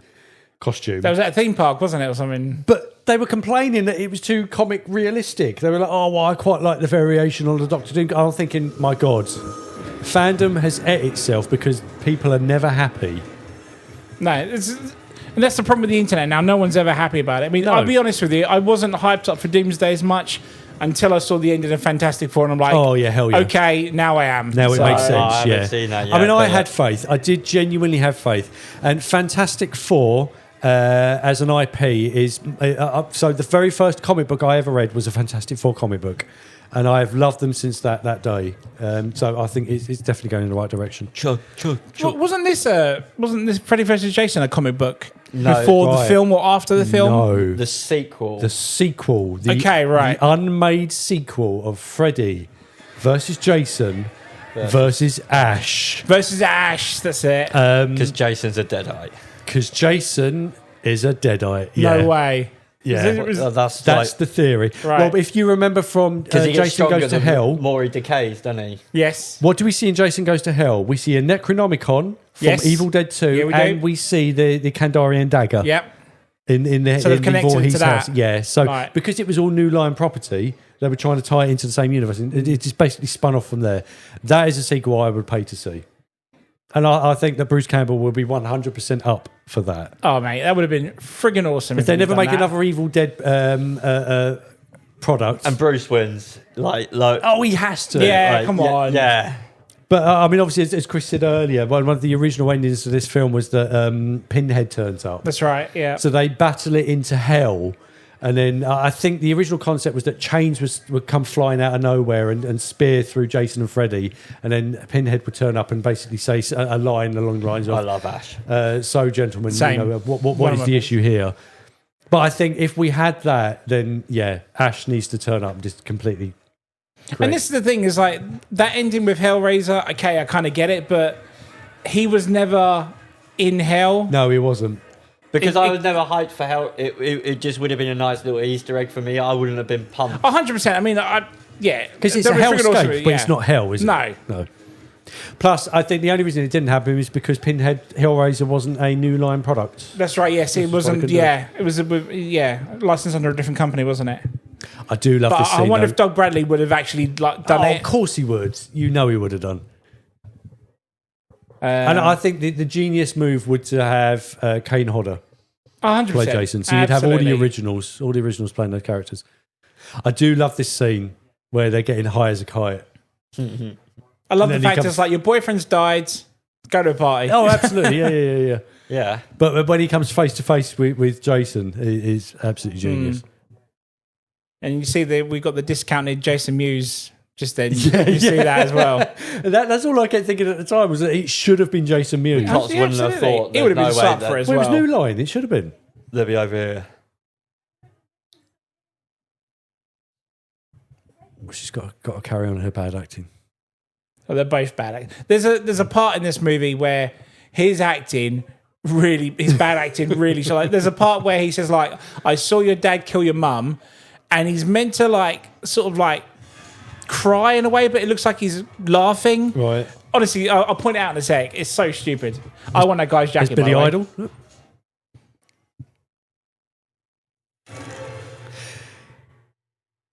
costume. That was at a theme park, wasn't it, or something? But they were complaining that it was too comic realistic. They were like, oh, well, I quite like the variation on the Doctor Doom. I'm thinking, my God, fandom has ate itself because people are never happy. No, and that's the problem with the internet now. No one's ever happy about it. I mean, No. I'll be honest with you. I wasn't hyped up for Doomsday as much until I saw the ending of Fantastic Four, and I'm like, Oh, yeah, hell yeah. okay, now I am. Now it So- makes sense. I haven't Yeah, seen that yet, I mean, I but had faith. I did genuinely have faith. And Fantastic Four, as an IP, is so the very first comic book I ever read was a Fantastic Four comic book, and I've loved them since that day. So I think it's definitely going in the right direction. Well, wasn't this Freddy vs. Jason a comic book No, before the right. film or after the film? No, The sequel. the sequel, Okay, right. the unmade sequel of Freddy versus Jason versus Ash, Versus Ash. That's it. Because Jason's a deadite. because Jason is a deadite. Yeah. No way. Yeah. It was- That's That's like, the theory. Right. Well, if you remember from because he gets Jason stronger Goes to the Hell, more he decays, doesn't he? yes. what do we see in Jason Goes to Hell? We see a Necronomicon from Yes. Evil Dead 2, Yeah, we do. and we see the Kandarian dagger Yep. in the So they've in connected it Voorhees to that. house. Yeah, so Right. because it was all New Line property, they were trying to tie it into the same universe, and it just basically spun off from there. That is a sequel I would pay to see. And I think that Bruce Campbell will be 100% up for that. Oh, mate, that would have been friggin' awesome. If they they'd never done make that. another Evil Dead product. And Bruce wins. Oh, he has to. Yeah, come on. Yeah. But I mean, obviously, as Chris said earlier, one of the original endings of this film was that Pinhead turns up. That's right. Yeah. So they battle it into hell. And then I think the original concept was that chains would come flying out of nowhere and spear through Jason and Freddy. And then Pinhead would turn up and basically say a line along the lines of, I love Ash. so, gentlemen, Same. you know, One what of is my the best. issue here? But I think if we had that, then, yeah, Ash needs to turn up and just completely... And this is the thing, is like that ending with Hellraiser. Okay, I kind of get it, but he was never in hell. No, he wasn't. Because It- I it- was never hyped for hell. It just would have been a nice little Easter egg for me. I wouldn't have been pumped. 100%. I mean, Yeah, Because it's a hellscape, but it's not hell, is it? No. Plus, I think the only reason it didn't happen is because Pinhead Hellraiser wasn't a New Line product. That's right. Yes, it wasn't. Yeah, it was. Licensed under a different company, wasn't it? I do love this scene. I wonder if Doug Bradley would have actually done it. Of course he would. You know he would have done. And I think the genius move would to have Kane Hodder 100% play Jason. So you'd have all the originals playing those characters. I do love this scene where they're getting high as a kite. I love the fact it's like your boyfriend's died, go to a party. Oh, absolutely. Yeah. Yeah. But when he comes face to face with Jason, he's absolutely genius. And you see that we've got the discounted Jason Mewes just then. You see that as well. That's all I kept thinking at the time was that it should have been Jason Mewes. Cops wouldn't have thought. It would have been sucked for it as well. It was New Line. It should have been. They'll be over here. She's got to carry on her bad acting. Oh, they're both bad. There's a part in this movie where his bad acting really. So like, there's a part where he says like, "I saw your dad kill your mum," and he's meant to like sort of like cry in a way, but it looks like he's laughing. Right. Honestly, I'll point it out in a sec. It's so stupid. I want that guy's jacket. It's Billy Idol.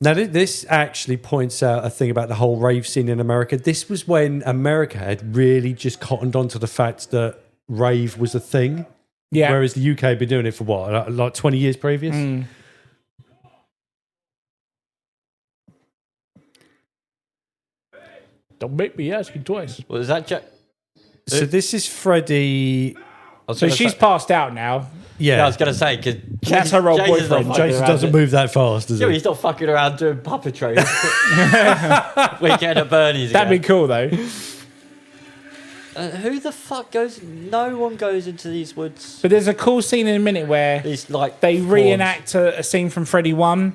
Now, this actually points out a thing about the whole rave scene in America. This was when America had really just cottoned on to the fact that rave was a thing. Yeah. Whereas the UK had been doing it for what, like 20 years previous? Don't make me ask you twice. Well, is that Jack? So this is Freddie. So she's passed out now. Yeah. I was going to say, because That's her old boyfriend. Jason doesn't move that fast, does he? He's not fucking around doing puppetry. Weekend at Bernie's. That'd be cool, though. Who the fuck goes? No one goes into these woods. But there's a cool scene in a minute where These like they reenact a scene from Freddy 1.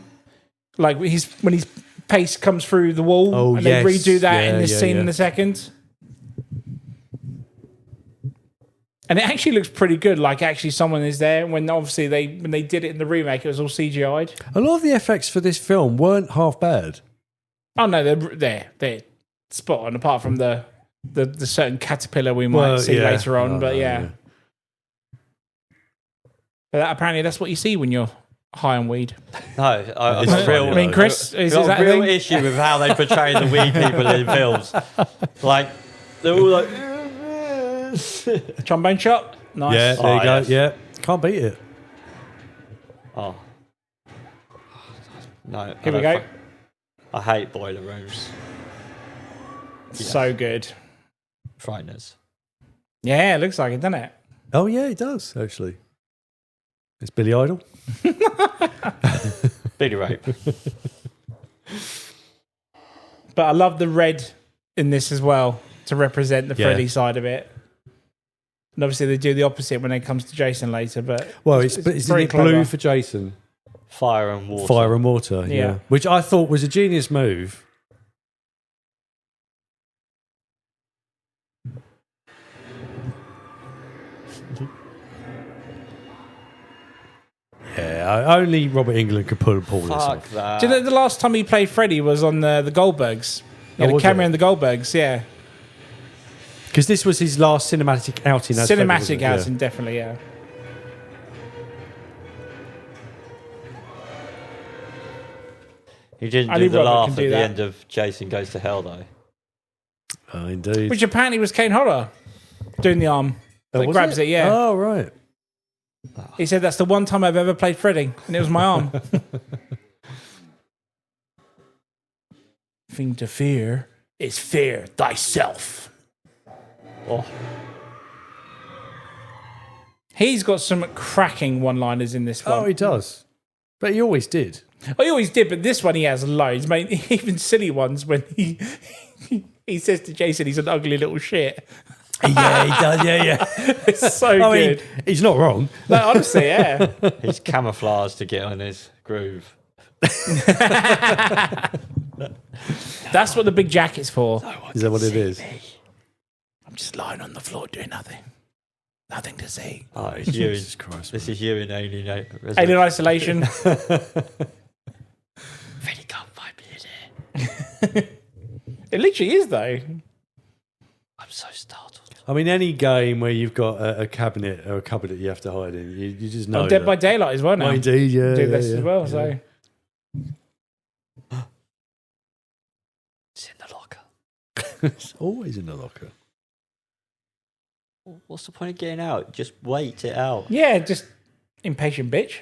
Like when his pace comes through the wall, and they redo that in this scene in a second. And it actually looks pretty good. Like actually someone is there. When obviously when they did it in the remake, it was all CGI'd. A lot of the effects for this film weren't half bad. Oh no, they're spot on. Apart from the certain caterpillar we might see later on, but yeah. But apparently that's what you see when you're high on weed. No, it's real. I mean, Chris, is that a real thing? issue with how they portray the weed people in films. Like they're all like trombone shot. Nice. Yeah, there you go. Yes. Yeah, can't beat it. Oh no! Here we go. I hate boiler rooms. So good. Frighteners. Yeah, it looks like it, doesn't it? Oh yeah, it does actually. It's Billy Idol. Billy Rape. But I love the red in this as well to represent the Freddy side of it. And obviously they do the opposite when it comes to Jason later. But it's very blue clever. for Jason. Fire and water. Fire and water. Yeah, which I thought was a genius move. Yeah, only Robert Englund could pull this off. That. Do you know the last time he played Freddy was on the Goldbergs? He had a camera in the Goldbergs, yeah. Because this was his last cinematic outing. Cinematic outing, definitely, yeah. He didn't do the laugh at the end of Jason Goes to Hell, though. Oh, indeed. Which apparently was Kane Hodder doing the arm. That grabs it, yeah. Oh, right. He said, that's the one time I've ever played Freddy, and it was my arm. Thing to fear is fear thyself. Oh. He's got some cracking one-liners in this one. Oh, he does. But he always did. Oh, he always did, but this one he has loads. I mean, even silly ones when he says to Jason he's an ugly little shit. Yeah, he does. Yeah. It's so good. Mean, he's not wrong. No, honestly, yeah. He's camouflaged to get on his groove. That's what the big jacket's for. Is that what it is? I'm just lying on the floor doing nothing. Nothing to see. Oh, it's you. Jesus Christ. This is you in Alien Isolation. Freddy can't find me in here. It literally is, though. I'm so startled. I mean, any game where you've got a cabinet or a cupboard that you have to hide in, you just know. Dead by Daylight as well now. Oh, indeed, yeah. Do this yeah, as well, yeah. so. It's in the locker. It's always in the locker. What's the point of getting out? Just wait it out. Yeah, just impatient bitch.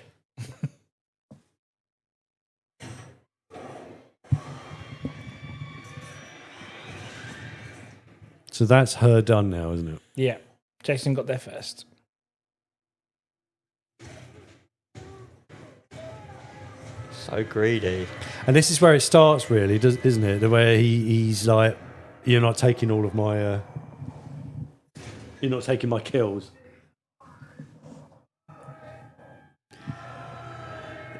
So that's her done now, isn't it? Yeah. Jason got there first. So greedy. And this is where it starts, really, isn't it? The way he's like, you're not taking all of my... you're not taking my kills.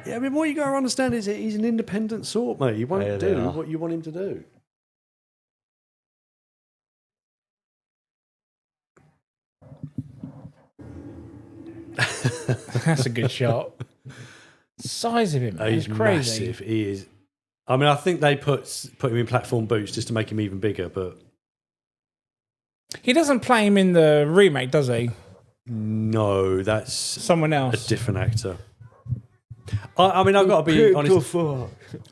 Yeah, I mean, what you got to understand is that he's an independent sort, mate. He won't do what you want him to do. That's a good shot. Size of him, man. He's It's crazy. massive. He is. I mean, I think they put him in platform boots just to make him even bigger, but He doesn't play him in the remake, does he? no, that's Someone a else. different actor. I mean, I've got to be honest.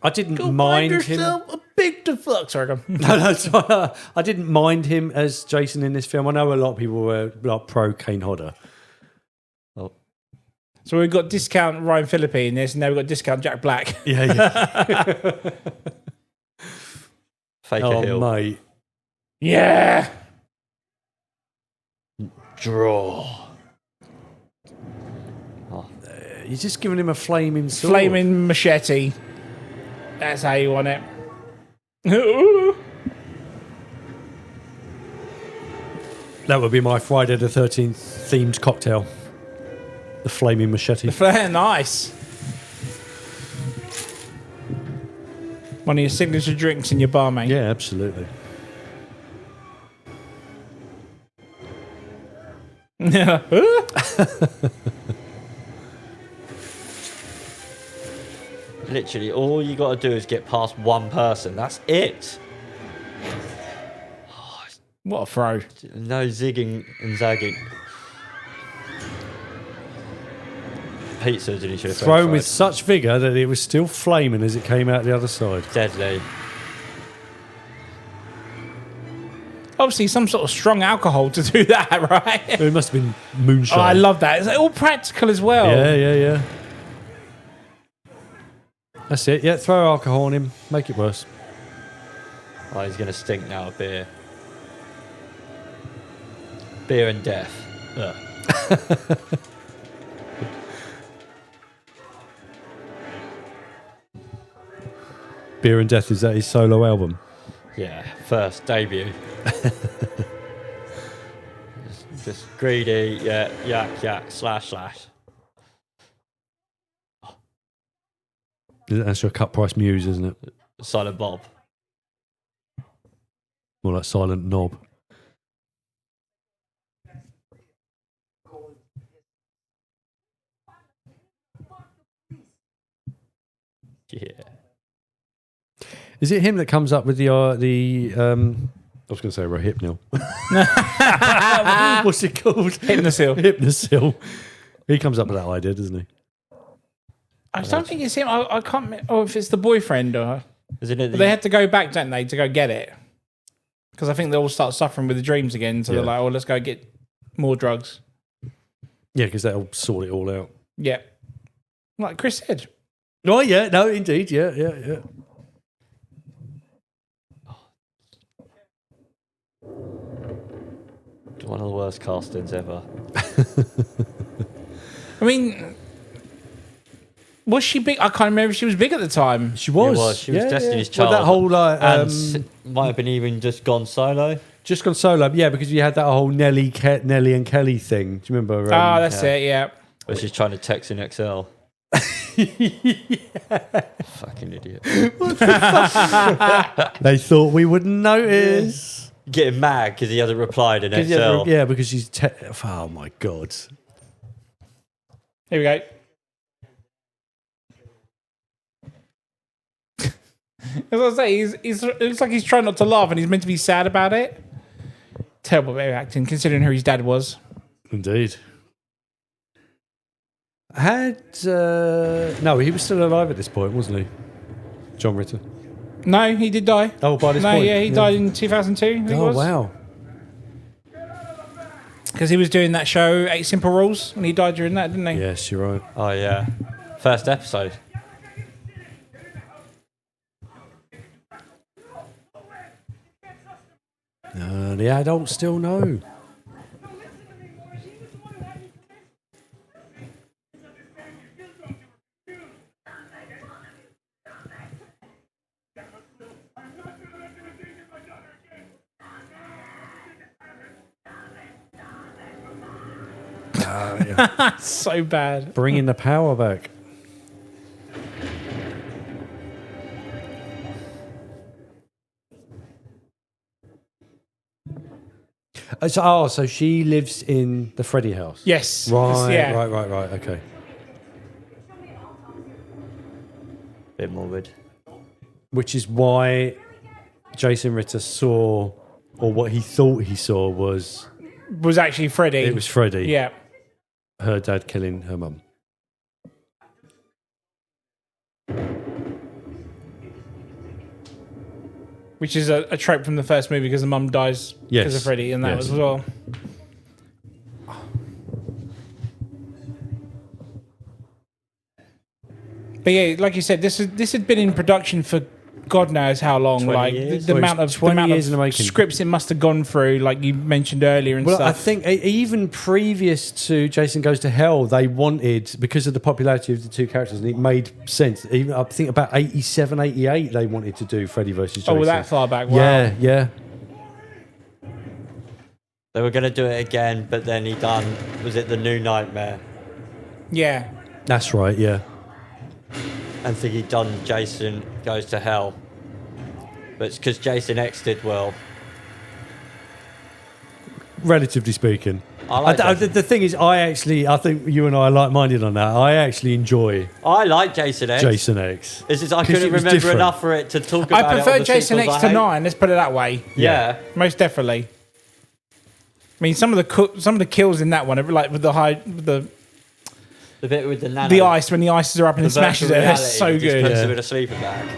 I didn't mind him. A big to fuck. Sorry, go on. No, sorry. I didn't mind him as Jason in this film. I know a lot of people were like pro Kane Hodder. So we've got discount Ryan Phillippe in this, and now we've got discount Jack Black. Yeah. Fake a Oh, hill. mate. Yeah. Draw. You're just giving him a flaming sword. Flaming machete. That's how you want it. That would be my Friday the 13th themed cocktail. The flaming machete. Nice. One of your signature drinks in your bar, mate. Yeah, absolutely. Literally, all you got to do is get past one person. That's it. What a throw. No zigging and zagging. Pizza didn't show. Thrown with such vigour that it was still flaming as it came out the other side. Deadly. Obviously, some sort of strong alcohol to do that, right? It must have been moonshine. Oh, I love that. It's like all practical as well. Yeah. That's it. Yeah, throw alcohol on him. Make it worse. Oh, he's going to stink now of beer. Beer and death. Ugh. Beer and Death, is that his solo album? Yeah, first debut. just greedy, yeah, yak, slash. That's your cut price muse, isn't it? Silent Bob. More like Silent Knob. Yeah. Is it him that comes up with the I was going to say Rohypnol. What's it called? Hypnosil. Hypnosil. He comes up with that idea, doesn't he? I don't think it's him. I can't. Oh, if it's the boyfriend or Isn't it? they had to go back, don't they, to go get it? Because I think they all start suffering with the dreams again. So they're like, "Oh, let's go get more drugs." Yeah, because that'll sort it all out. Yeah, like Chris said. Oh yeah, no, indeed, yeah. One of the worst castings ever. I mean, was she big? I can't remember if she was big at the time. She was. She was Destiny's Child. Well, that whole and might have been even just gone solo. just gone solo, yeah, because you had that whole Nelly and Kelly thing. Do you remember? That's it. Yeah. Where she's trying to text in Excel. Fucking idiot. They thought we wouldn't notice. Getting mad because he hasn't replied in Excel. Yeah, because she's. Oh my god. Here we go. As I say, it looks like he's trying not to laugh and he's meant to be sad about it. Terrible bit of acting, considering who his dad was. Indeed. No, he was still alive at this point, wasn't he? John Ritter. No, he did die. Oh, by this no, point? yeah, he died in 2002. I think it was. Wow. Because he was doing that show, 8 Simple Rules, and he died during that, didn't he? Yes, you're right. Oh, yeah. First episode. The adults still know. So bad. Bringing the power back. So she lives in the Freddy house. Yes. Right, Yeah. right. Okay. Bit morbid. Which is why Jason Ritter saw, or what he thought he saw was actually Freddy. it was Freddy. Yeah. Her dad killing her mum. Which is a trope from the first movie because the mum dies because of Freddy, and that was as well. But yeah, like you said, this had been in production for God knows how long. 20 Like years? the Well, amount it's of 20 years in the making. scripts it must have gone through, like you mentioned earlier, and Well, stuff. I think even previous to Jason Goes to Hell, they wanted, because of the popularity of the two characters, and it made sense. Even I think about 87, 88, they wanted to do Freddy versus Jason. Oh, that far back. Wow. Yeah. They were going to do it again, but then he done, was it The New Nightmare? Yeah. That's right, yeah. And think he'd done Jason Goes to Hell. But it's because Jason X did well. Relatively speaking. I like Jason. The thing is, I think you and I are like-minded on that. I actually enjoy I like Jason X. Jason X. It's just I 'Cause couldn't it was remember different. enough for it to talk about I it. prefer on the Jason sequels X I to hate. 9. Let's put it that way. Yeah. Most definitely. I mean, some of the kills in that one, like with The bit with the nano. the ice when the ices are up and it smashes it, that's so good. Puts Yeah. him in a sleeper bag.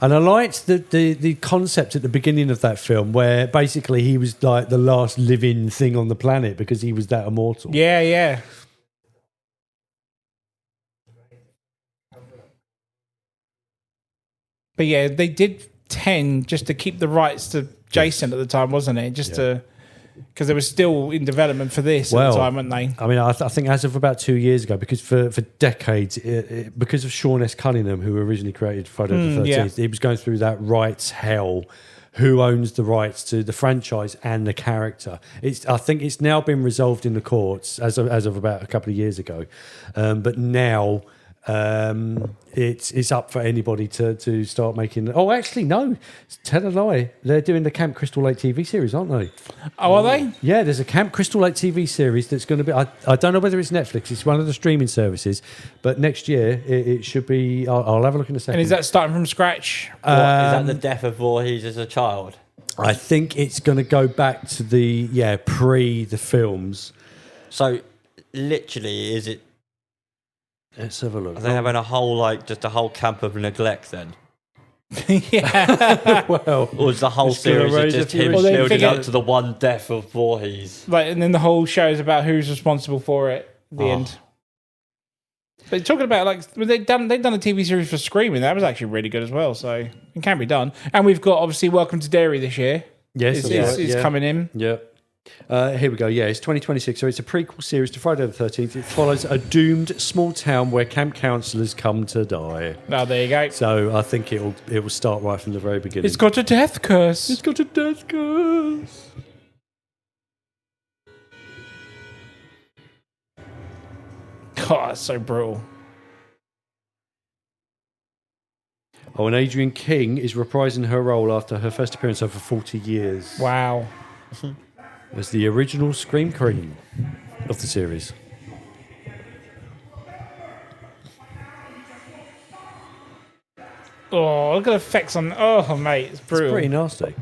And I liked the concept at the beginning of that film where basically he was like the last living thing on the planet because he was that immortal. Yeah, yeah. But yeah, they did 10 just to keep the rights to Jason at the time, wasn't it? Just to because they were still in development for this at the time, weren't they? I mean, I think as of about 2 years ago, because for decades, because of Sean S. Cunningham, who originally created Friday the 13th, he was going through that rights hell. Who owns the rights to the franchise and the character? I think it's now been resolved in the courts as of about a couple of years ago, but now it's up for anybody to start making. Oh, actually, no, tell a lie. They're doing the Camp Crystal Lake TV series, aren't they? Oh, are they? Yeah, there's a Camp Crystal Lake TV series that's going to be. I don't know whether it's Netflix. It's one of the streaming services, but next year it should be. I'll have a look in a second. And is that starting from scratch? What, is that the death of Voorhees as a child? I think it's going to go back to the pre the films. So, literally, is it? Let's have a look. Are they having a whole camp of neglect then? Yeah. Well, Or is the whole It's gonna series raise just a few him issues. Well, they building figure- up to the one death of Voorhees? Right, and then the whole show is about who's responsible for it at the end. But talking about they've done a TV series for Screaming. That was actually really good as well. So it can be done. And we've got obviously Welcome to Derry this year. yes, It's coming in. Yeah. Here we go. Yeah, it's 2026. So it's a prequel series to Friday the 13th. It follows a doomed small town where camp counselors come to die. Oh, there you go. So I think it will start right from the very beginning. It's got a death curse. It's got a death curse. God, that's so brutal. Oh, and Adrienne King is reprising her role after her first appearance over 40 years. Wow. As the original Scream Queen of the series. Oh, look at the effects on. Oh, mate, it's brutal. It's pretty nasty.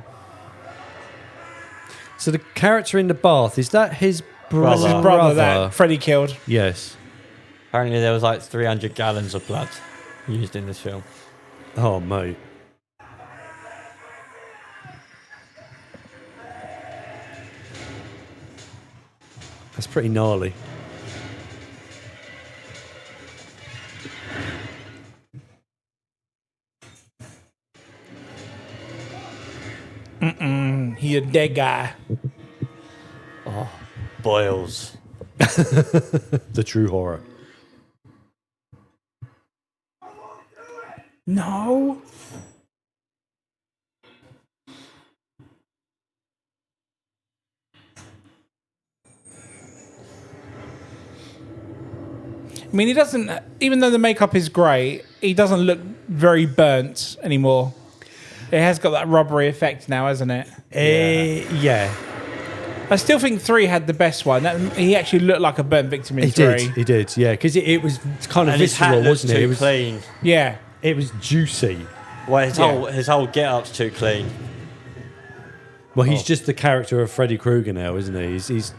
So the character in the bath, is that his brother? That's his brother that Freddy killed. Yes. Apparently there was like 300 gallons of blood used in this film. Oh, mate. That's pretty gnarly. He a dead guy. Oh, boils. The true horror. No. I mean, he doesn't, even though the makeup is great, he doesn't look very burnt anymore. It has got that rubbery effect now, hasn't it? Yeah. I still think 3 had the best one. He actually looked like a burnt victim in 3. He did, yeah. Because it was kind of And his hat visceral, looks wasn't it? too It was clean. Yeah. It was juicy. Well, his whole get-up's too clean. Well, he's just the character of Freddy Krueger now, isn't he? He's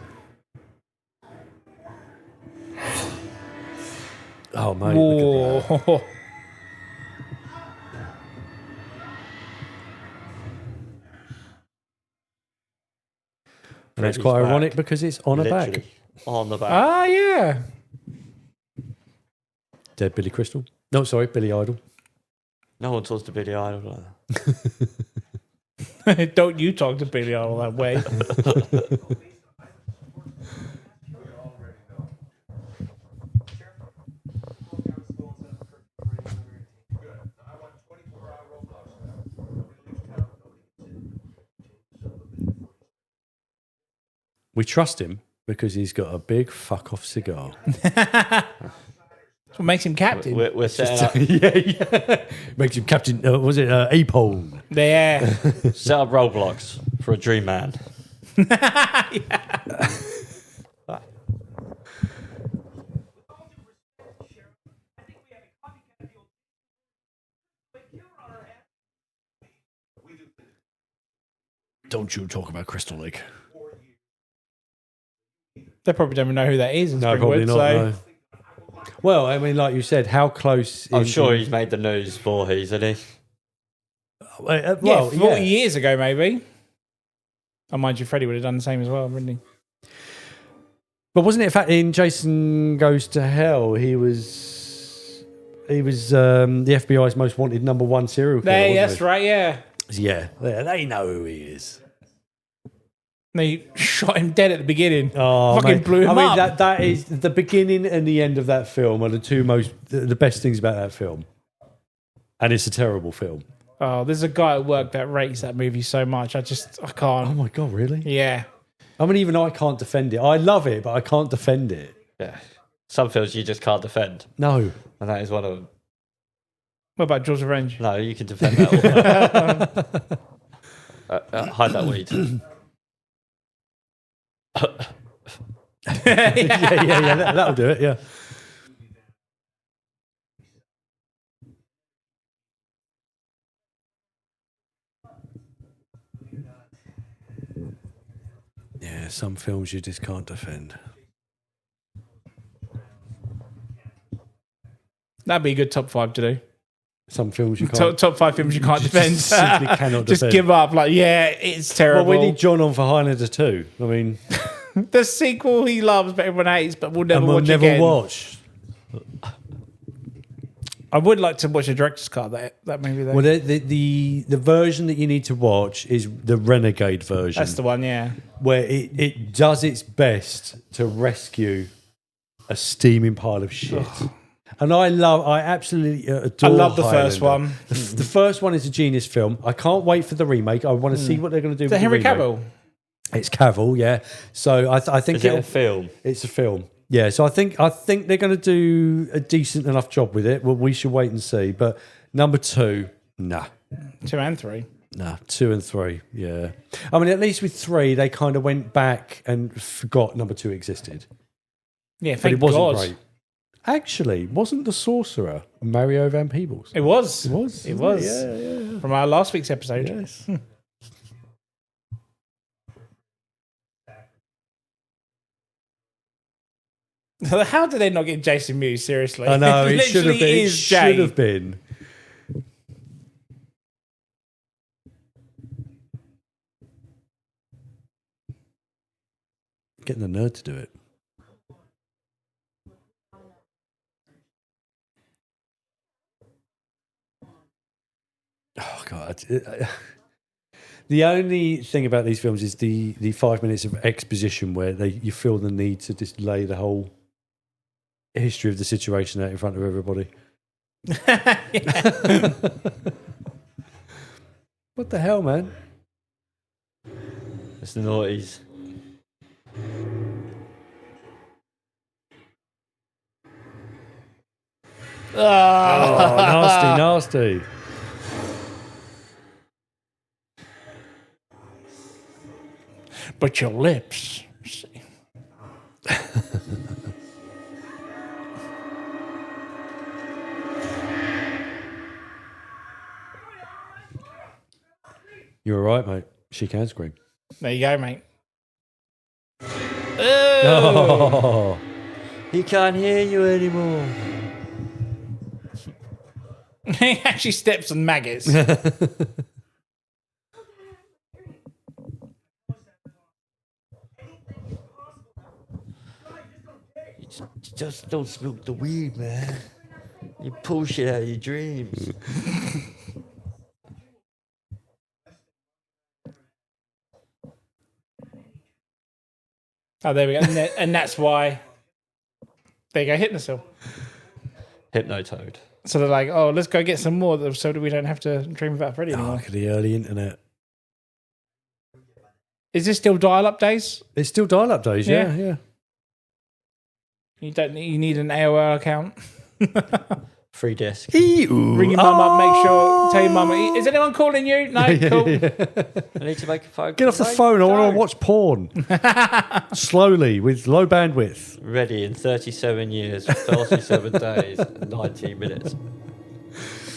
oh, mate. Look at that. Whoa. And it's Freddy's quite back. ironic because it's on a back. Literally. On the back. Ah, yeah. Dead Billy Crystal. No, sorry, Billy Idol. No one talks to Billy Idol like that. Don't you talk to Billy all that way. We trust him because he's got a big fuck off cigar. That's what makes him captain. We're setting up, yeah. Makes him captain. Was it Apone? Yeah. set up roadblocks for a dream man. Don't you talk about Crystal Lake. They probably don't even know who that is. In No, Springwood, probably not. No. Well, I mean, like you said, how close? I'm sure he's made the news for he's, isn't he? Yeah, Well, 40 years ago, maybe. Oh, mind you, Freddy would have done the same as well, wouldn't he? But wasn't it, in fact, in Jason Goes to Hell, he was the FBI's most wanted #1 serial killer. There, wasn't that's he? right, yeah. Yeah, they know who he is. They shot him dead at the beginning. Oh, Fucking mate. blew him up. That is the beginning and the end of that film are the best things about that film, and it's a terrible film. Oh, there's a guy at work that rates that movie so much. I can't. Oh my god, really? Yeah. I mean, even I can't defend it. I love it, but I can't defend it. Yeah. Some films you just can't defend. No. And that is one of them. What about Jaws Revenge? No, you can defend that all. Hide that weed. yeah. That'll do it. Yeah. Yeah, some films you just can't defend. That'd be a good top 5 to do. Some films you can't. Top 5 films you can't defend. Just simply cannot Just defend. give up. Like, yeah, it's terrible. Well, we need John on for Highlander 2. I mean, the sequel he loves, but everyone hates, but we'll never and we'll watch never again. watch. I would like to watch a director's cut that movie though. Well, the version that you need to watch is the Renegade version. That's the one, yeah. Where it does its best to rescue a steaming pile of shit. And I absolutely adore I love the Highlander. first one. The first one is a genius film. I can't wait for the remake. I want to see what they're going to do Is that with Henry the remake. Cavill? It's Cavill, yeah. So I think Is it a film? It's a film. Yeah, so I think they're going to do a decent enough job with it. Well, we should wait and see. But number 2, nah. 2 and 3. Nah, 2 and 3, yeah. I mean, at least with 3, they kind of went back and forgot number 2 existed. Yeah, But thank it wasn't God. great. Actually, wasn't the sorcerer Mario Van Peebles? It was. It was. It was. Yeah. From our last week's episode. Yes. How did they not get Jason Mewes? Seriously, I know it should have literally been. is Jay. Should have been. Getting the nerd to do it. Oh God. The only thing about these films is the 5 minutes of exposition where you feel the need to just lay the whole history of the situation out in front of everybody. What the hell, man? It's the noughties. Oh, nasty. But your lips. You're all right, mate. She can scream. There you go, mate. Oh. He can't hear you anymore. He actually steps on maggots. Just don't smoke the weed, man. You pull shit out of your dreams. Oh, there we go. And that's why. There you go, Hypnosil. Hypnotoad. So they're like, oh, let's go get some more so that we don't have to dream about Freddy anymore. Look at the early internet. Is this still dial-up days? It's still dial-up days, yeah. You need an AOL account. Free disc. Ring your mum up, make sure, tell your mum, is anyone calling you? No, cool. I need to make a phone. Get off the phone, I want to watch porn. Slowly, with low bandwidth. Ready in 37 years, 37 days, 19 minutes.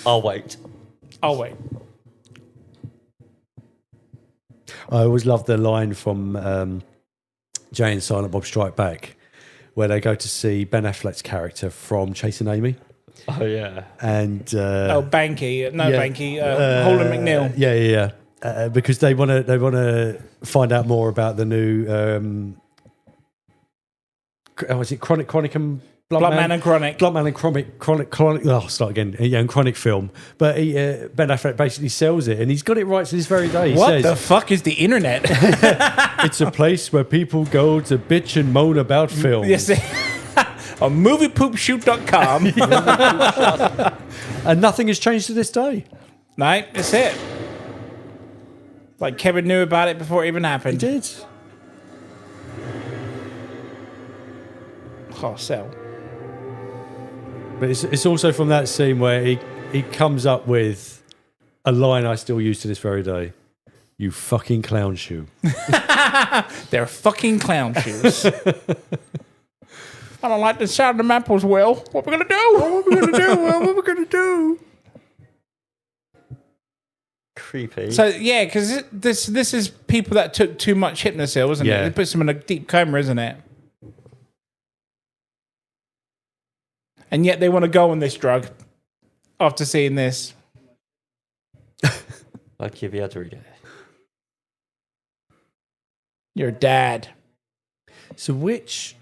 I'll wait. I always love the line from Jay and Silent Bob Strike Back, where they go to see Ben Affleck's character from Chasing Amy. Oh, yeah. And Banky. No, yeah, Banky. Holden McNeil. Yeah. Because they want to find out more about the new. Was it Chronic and Bloodman and Chronic. Bloodman and Chronic. Oh, start again. Yeah, and Chronic film. But Ben Affleck basically sells it, and he's got it right to this very day. He says, the fuck is the internet? It's a place where people go to bitch and moan about films. Yes. On moviepoopshoot.com. And nothing has changed to this day. No, that's it. Like Kevin knew about it before it even happened. He did. Oh, sell. But it's also from that scene where he comes up with a line I still use to this very day. You fucking clown shoe. They're fucking clown shoes. I don't like the sound of apples, Will. What are we going to do? What are we going to do? Creepy. So, yeah, because this is people that took too much Hypnosil, isn't it? It puts them in a deep coma, isn't it? And yet they want to go on this drug after seeing this. Like every other day. You're a dad. So which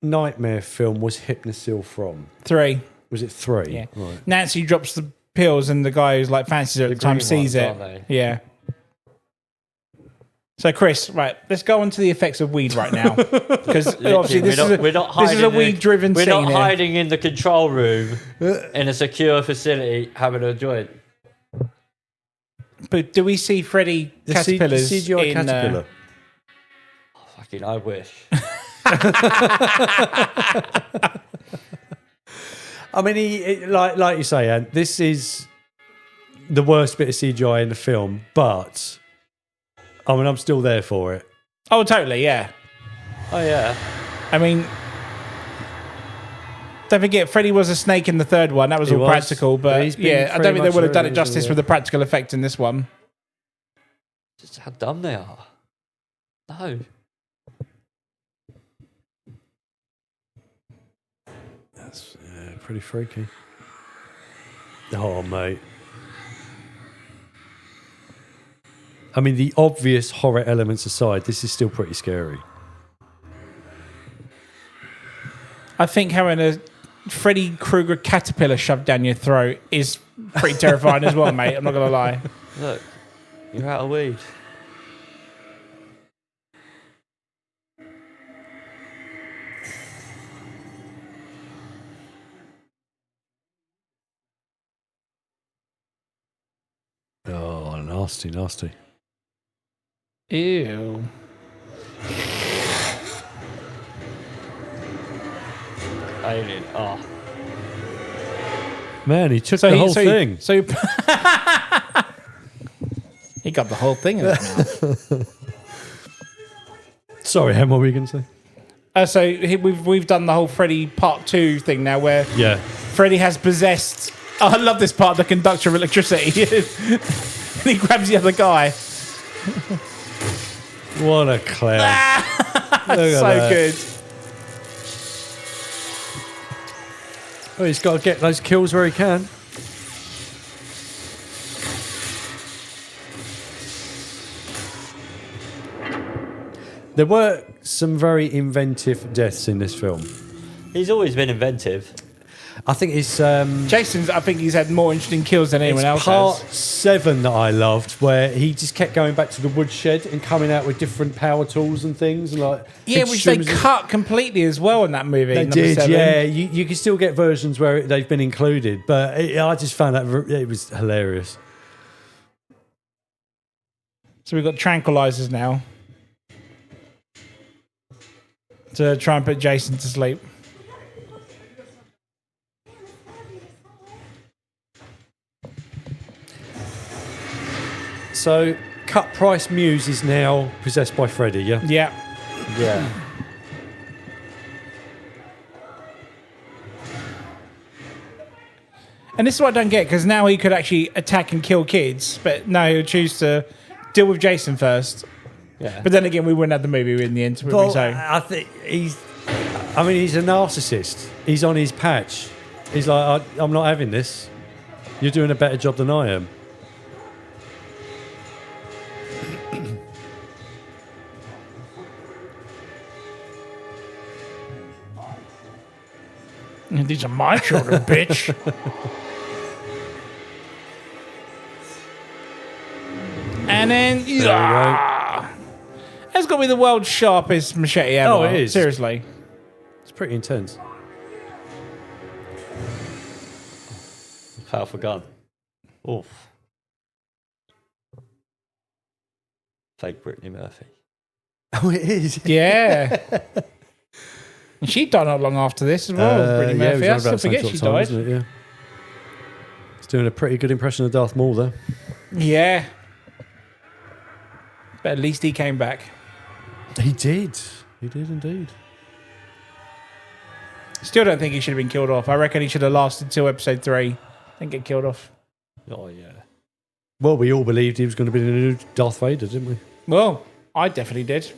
nightmare film was Hypnosil from? 3. Was it 3? Yeah. Right. Nancy drops the pills and the guy who's like fancies her at the time sees it. Aren't they? Yeah. So Chris, right, let's go on to the effects of weed right now. Because obviously this is a weed-driven scene. We're not hiding in the control room in a secure facility having a joint. But do we see Freddy caterpillars the CGI in... caterpillar? Fucking I wish. I mean, like you say, Ant, this is the worst bit of CGI in the film, but I mean, I'm still there for it. Oh, totally, yeah. Oh, yeah. I mean, Don't forget, Freddy was a snake in the third one. That was all practical, but yeah, I don't think they would have done it justice with the practical effect in this one. Just how dumb they are. No. That's pretty freaky. Oh, mate. I mean, the obvious horror elements aside, this is still pretty scary. I think having a Freddy Krueger caterpillar shoved down your throat is pretty terrifying as well, mate. I'm not going to lie. Look, you're out of weed. Oh, nasty, nasty. Ew. Alien. Oh. Man, he took the whole thing. He got the whole thing in his mouth. Sorry, Em, what were you going to say? We've done the whole Freddy Part 2 thing now where Freddy has possessed... Oh, I love this part, the conductor of electricity. And he grabs the other guy. What a clown. So good. Oh, he's got to get those kills where he can. There were some very inventive deaths in this film. He's always been inventive. I think it's... Jason's, I think he's had more interesting kills than anyone else part has. 7 that I loved, where he just kept going back to the woodshed and coming out with different power tools and things. And like which they cut completely as well in that movie. They did, 7. yeah. You can still get versions where they've been included, but I just found that it was hilarious. So we've got tranquilizers now to try and put Jason to sleep. So, Cut Price Muse is now possessed by Freddy, yeah? Yeah. Yeah. And this is what I don't get, because now he could actually attack and kill kids, but no, he'll choose to deal with Jason first. Yeah. But then again, we wouldn't have the movie in the end, would we? So I think he's a narcissist. He's on his patch. He's like, I'm not having this. You're doing a better job than I am. these are my children, bitch. And then, it's got to be the world's sharpest machete ever. Oh, it is. Seriously. It's pretty intense. Powerful gun. Oof. Fake Brittany Murphy. Oh, it is. Yeah. And she died not long after this as well, Brittany Murphy. I still forget she died. Yeah. He's doing a pretty good impression of Darth Maul, though. Yeah. But at least he came back. He did. He did indeed. Still don't think he should have been killed off. I reckon he should have lasted till episode 3 and get killed off. Oh, yeah. Well, we all believed he was going to be the new Darth Vader, didn't we? Well, I definitely did.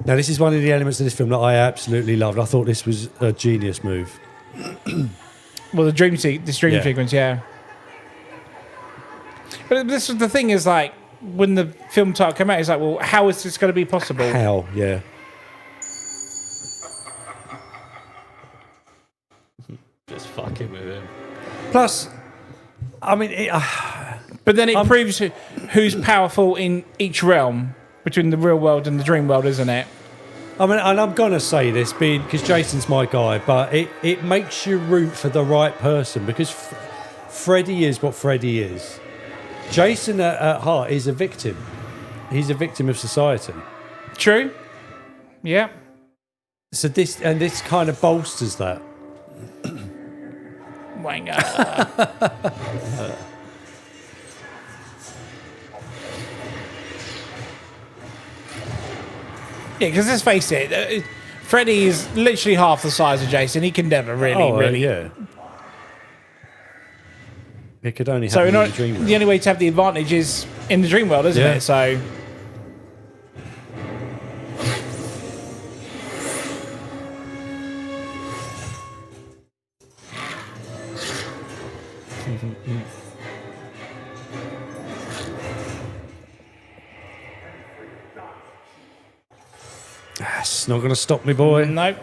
Now, this is one of the elements of this film that I absolutely loved. I thought this was a genius move. Well, the dream sequence, yeah. But this is the thing is like when the film title came out, it's like, well, how is this going to be possible? How? Yeah. Just fucking with him. Plus, I mean, but then it proves who's powerful in each realm between the real world and the dream world, isn't it? I mean, and I'm going to say this because Jason's my guy, but it makes you root for the right person because Freddy is what Freddy is. Jason at heart is a victim. He's a victim of society. True. Yeah. So this kind of bolsters that. Wanger. Yeah, because let's face it, Freddy is literally half the size of Jason. He can never really. Yeah. It could only So happen in the dream world. the only way to have the advantage is in the dream world, isn't Yeah. it? So. It's not going to stop me, boy. No.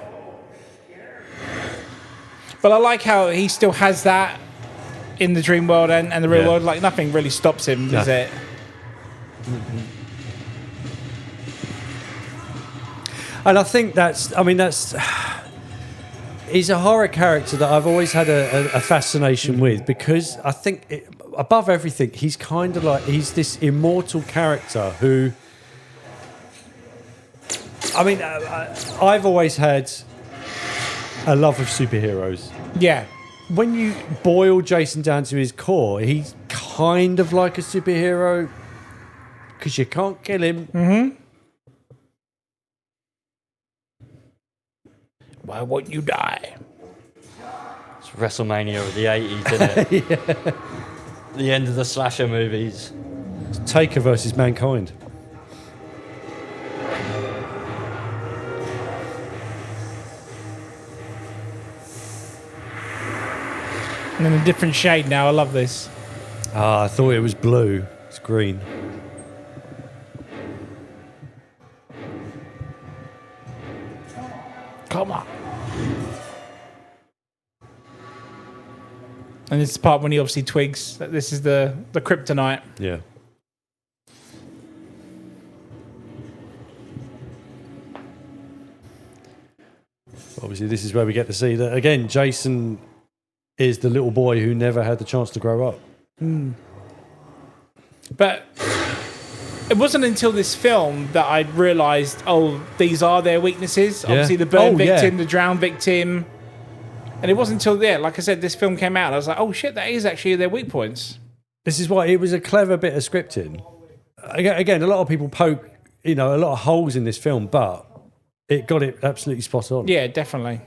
But I like how he still has that in the dream world and the real Yeah. world. Like, nothing really stops him, does it? And I think that's. He's a horror character that I've always had a fascination with, because I think, above everything, he's kind of like, he's this immortal character who. I've always had a love of superheroes. Yeah. When you boil Jason down to his core, he's kind of like a superhero because you can't kill him. Mm-hmm. Why won't you die? It's WrestleMania of the 80s, isn't it? Yeah. The end of the slasher movies. Taker versus Mankind. And in a different shade now. I love this. I thought it was blue. It's green. Come on. And this is the part when he obviously twigs that this is the kryptonite. Yeah. Obviously, this is where we get to see that again. Jason is the little boy who never had the chance to grow up. But it wasn't until this film that I realised, oh, these are their weaknesses. Yeah. Obviously, the burn Oh, yeah. victim, the drown victim. And it wasn't until there, like I said, this film came out. I was like, oh shit, that is actually their weak points. This is why it was a clever bit of scripting. Again, a lot of people poke, a lot of holes in this film, but it got it absolutely spot on. Yeah, definitely.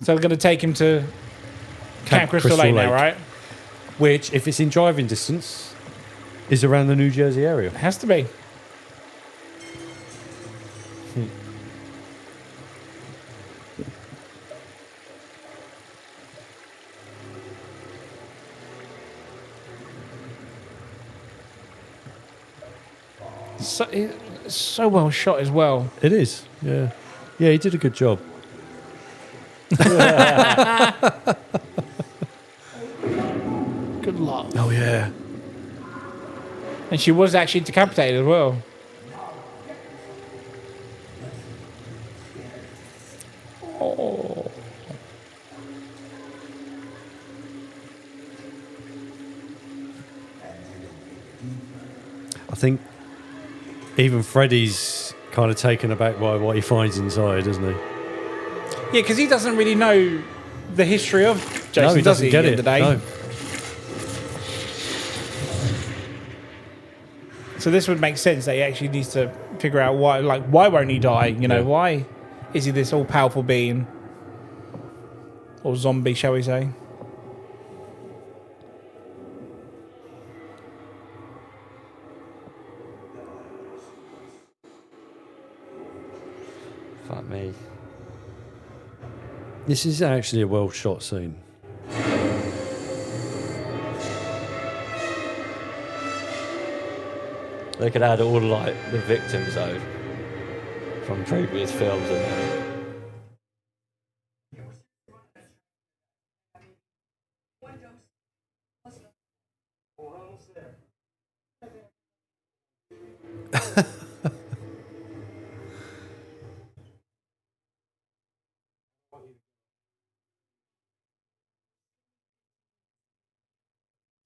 So we're going to take him to Camp Crystal Lake now, right? Which, if it's in driving distance, is around the New Jersey area. It has to be. So well shot as well. It is, yeah. Yeah, he did a good job. Good luck. Oh, yeah. And she was actually decapitated as well. Oh. I think even Freddy's kind of taken aback by what he finds inside, isn't he? Yeah, because he doesn't really know the history of Jason, No, he does doesn't he, get at it. the end of the day? No. So this would make sense that he actually needs to figure out why won't he die? Why is he this all-powerful being? Or zombie, shall we say? Fuck me. This is actually a well shot scene. They could add all the victims though from previous films and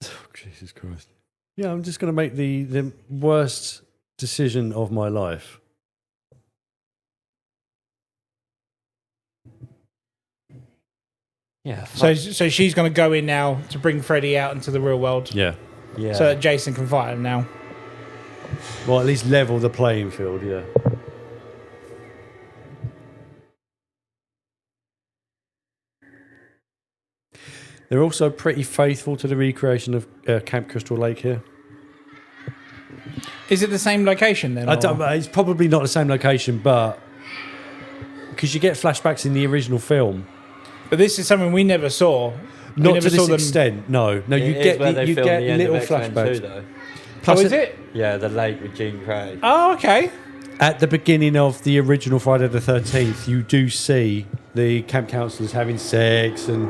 Oh, Jesus Christ. Yeah, I'm just going to make the worst decision of my life. yeah. So she's going to go in now to bring Freddy out into the real world Yeah. Yeah. so that Jason can fight him now. Well, at least level the playing field, yeah. They're also pretty faithful to the recreation of Camp Crystal Lake here. Is it the same location then? It's probably not the same location, but because you get flashbacks in the original film. But this is something we never saw. Not to this extent, no. You get little flashbacks. Though. Plus, is it? Yeah, the lake with Jean Grey. Oh, okay. At the beginning of the original Friday the 13th, you do see the camp counselors having sex and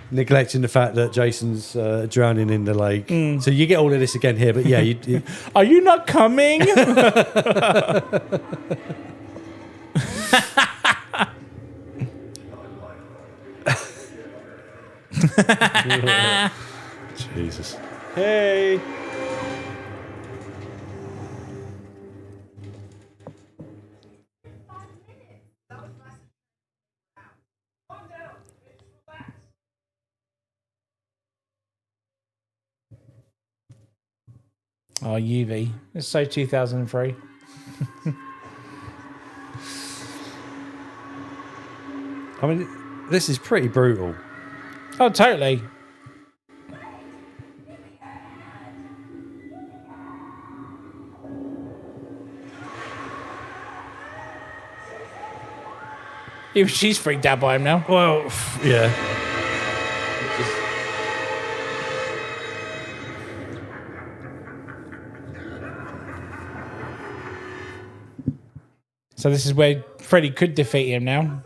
neglecting the fact that Jason's drowning in the lake. So you get all of this again here, but yeah. Are you not coming? Jesus. Hey. Oh, UV. It's so 2003. I mean, this is pretty brutal. Oh, totally. Even she's freaked out by him now. Well, yeah. So this is where Freddy could defeat him now.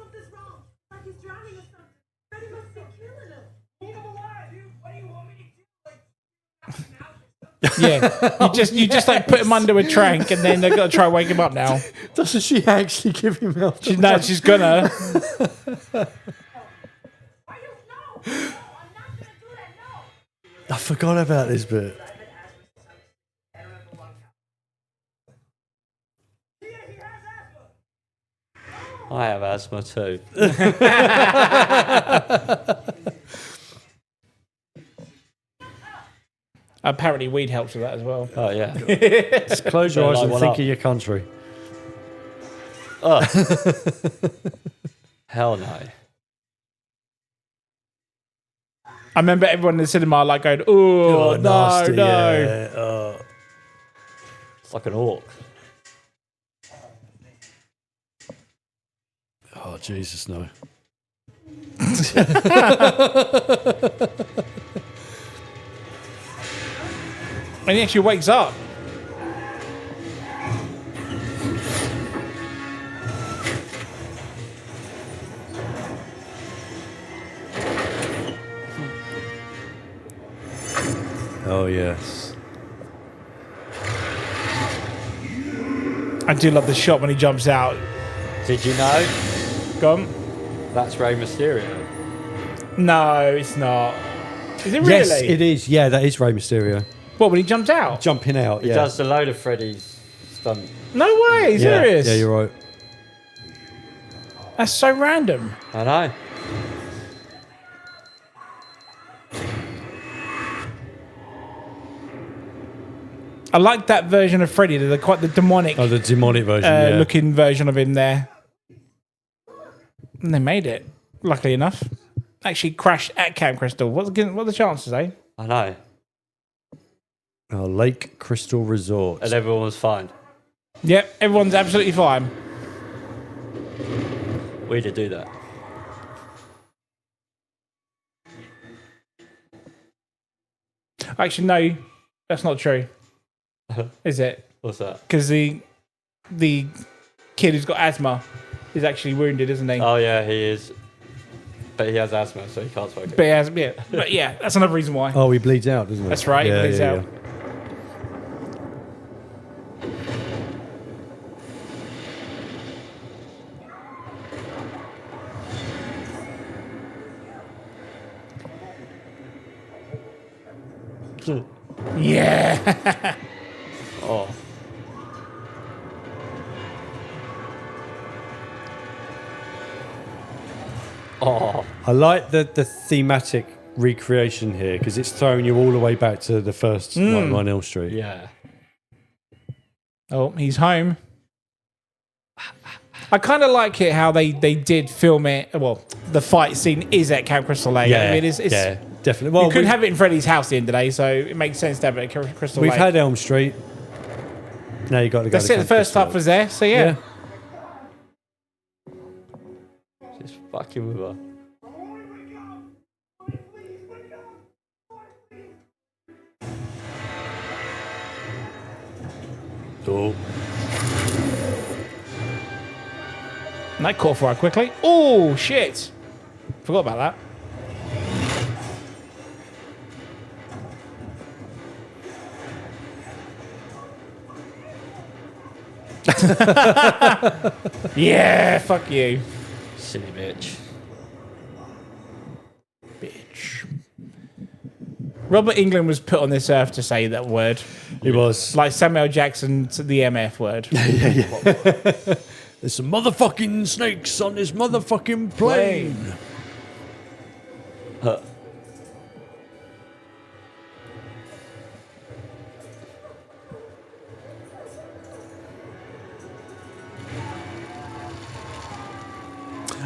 Yeah, you just like put him under a trank, and then they've got to try and wake him up now. Doesn't she actually give him help? She's gonna. I forgot about this bit. I have asthma too. Apparently, weed helps with that as well. Oh yeah. Just close your eyes and think of your country. Oh. Hell no. I remember everyone in the cinema like going, "Oh, no, nasty, no!" Yeah. It's like an orc. Oh Jesus, no! And he actually wakes up. Oh yes. I do love the shot when he jumps out. Did you know? Go on. That's Rey Mysterio. No, it's not. Is it really? Yes, it is. Yeah, that is Rey Mysterio. What, when he jumped out? Jumping out, He yeah. does a load of Freddy's stunt. No way, serious? Yeah, you're right. That's so random. I know. I like that version of Freddy, quite the demonic Oh, the demonic version, looking version of him there. And they made it, luckily enough. Actually crashed at Camp Crystal. What are the chances, eh? I know. Oh, Lake Crystal Resort. And everyone was fine. Yep, everyone's absolutely fine. We did do that. Actually, no, that's not true. Is it? What's that? Because the kid who's got asthma is actually wounded, isn't he? Oh yeah, he is. But he has asthma, so he can't smoke it. But, but yeah, that's another reason why. Oh, he bleeds out, doesn't he? That's right, he bleeds out. Yeah. Oh. Oh. I like the thematic recreation here because it's throwing you all the way back to the first Nightmare on Elm Street. Yeah. Oh, he's home. I kind of like it how they did film it. Well, the fight scene is at Camp Crystal Lake. Yeah, I mean, it's definitely. Well, you couldn't have it in Freddy's house at the end of the day, so it makes sense to have it at Crystal Lake. We've had Elm Street. Now you got to go. That's it. The first stuff was there, so yeah. Just fucking with her. Oh. And that caught fire quickly. Oh, shit. Forgot about that. Yeah, fuck you. Silly bitch. Bitch. Robert England was put on this earth to say that word. He was. Like Samuel Jackson to the MF word. There's some motherfucking snakes on this motherfucking plane.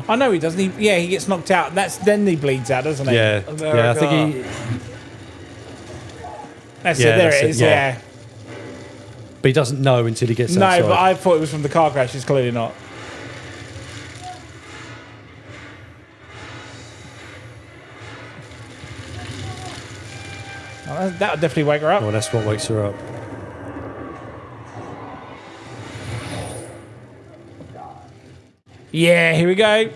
I know he doesn't. He gets knocked out. Then he bleeds out, doesn't he? Yeah. Yeah, I think he... That's it. There it is. Yeah. But he doesn't know until he gets outside. No, but I thought it was from the car crash. It's clearly not. Oh, that'll definitely wake her up. Oh, that's what wakes her up. Yeah, here we go.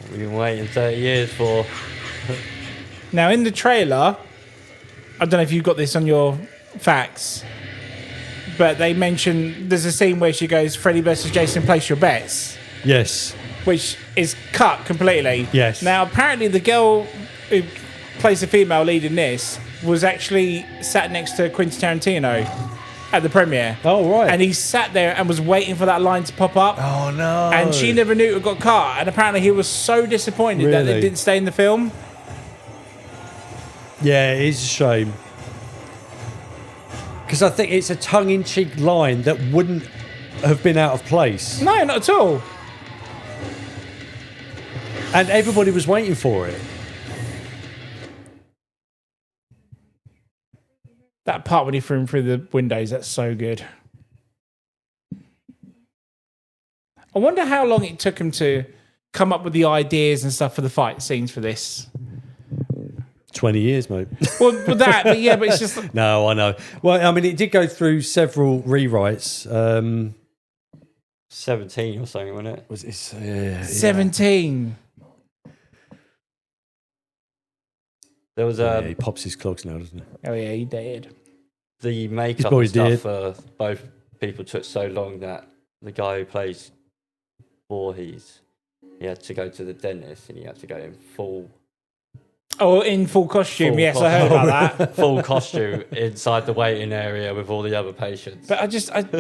We've been waiting 30 years for. Now, in the trailer, I don't know if you've got this on your facts, but they mention there's a scene where she goes, Freddy versus Jason, place your bets. Yes. Which is cut completely. Yes. Now, apparently, the girl who plays the female lead in this was actually sat next to Quentin Tarantino at the premiere. Oh, right. And he sat there and was waiting for that line to pop up. Oh, no. And she never knew it got cut. And apparently, he was so disappointed that Really? it didn't stay in the film. Yeah, it is a shame. Because I think it's a tongue-in-cheek line that wouldn't have been out of place. No, not at all. And everybody was waiting for it. That part when he threw him through the windows, that's so good. I wonder how long it took him to come up with the ideas and stuff for the fight scenes for this. 20 years, mate. Well, with that, but yeah, but it's just... No, I know. Well, I mean, it did go through several rewrites. 17 or something, wasn't it? Was it 17. There was Yeah, he pops his clogs now, doesn't he? Oh, yeah, he did. the makeup probably and stuff did. for both people took so long that the guy who plays Voorhees, he had to go to the dentist and he had to go in full Oh, in full costume. Full Yes, I heard about that. full costume inside the waiting area with all the other patients. But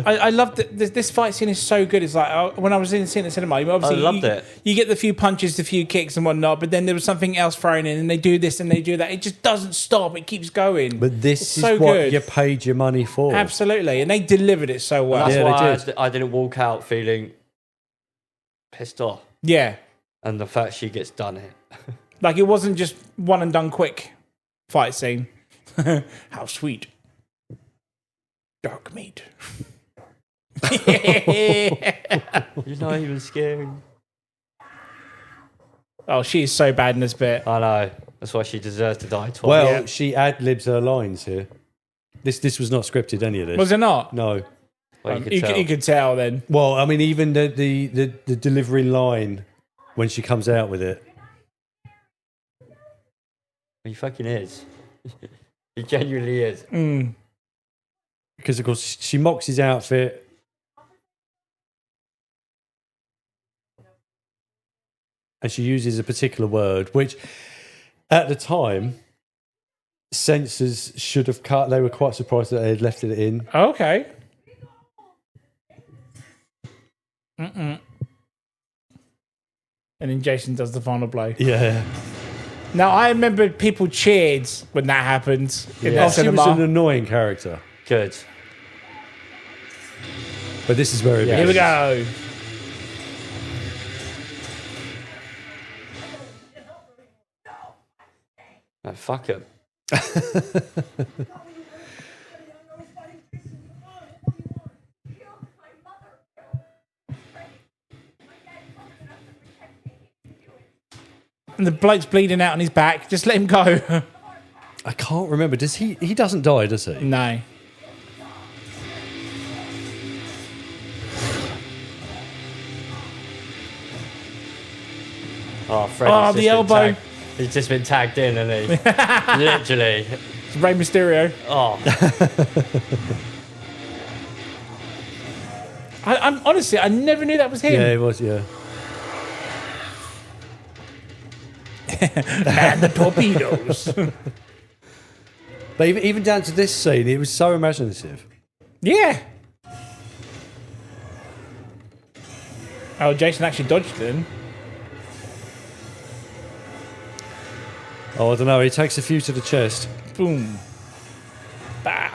I love that this fight scene is so good. It's like when I was seeing the cinema, obviously I loved it. You get the few punches, the few kicks and whatnot, but then there was something else thrown in, and they do this and they do that. It just doesn't stop. It keeps going. But this It's is so what good. you paid your money for. Absolutely, and they delivered it so well. That's Yeah, they why did. I didn't walk out feeling pissed off. Yeah, And the fact she gets done it. like it wasn't just one and done quick fight scene. How sweet. Dark meat. You're not even scary. Oh, she is so bad in this bit. I know. That's why she deserves to die twice. Well, Yeah. she ad-libs her lines here. This was not scripted, any of this. Was it not? No. Well, You could tell then. Well, I mean, even the delivery line when she comes out with it. He fucking is. He genuinely is. Mm. Because, of course, she mocks his outfit. And she uses a particular word, which at the time, censors should have cut. They were quite surprised that they had left it in. Okay. And then Jason does the final blow. Yeah. Now, I remember people cheered when that happened in the Oh, she was cinema. an annoying character. Good. But this is where it Here we go. Oh, fuck him. And the bloke's bleeding out on his back. Just let him go. I can't remember. Does he? He doesn't die, does he? No. Oh, Freddy's Oh, just the been elbow. tagged- He's just been tagged in, hasn't he? Literally. It's Rey Mysterio. Oh, I'm honestly, I never knew that was him. Yeah, it was. Yeah. And the torpedoes. But even down to this scene, it was so imaginative. Yeah. Oh, Jason actually dodged them. Oh, I don't know. He takes a few to the chest. Boom. Bow.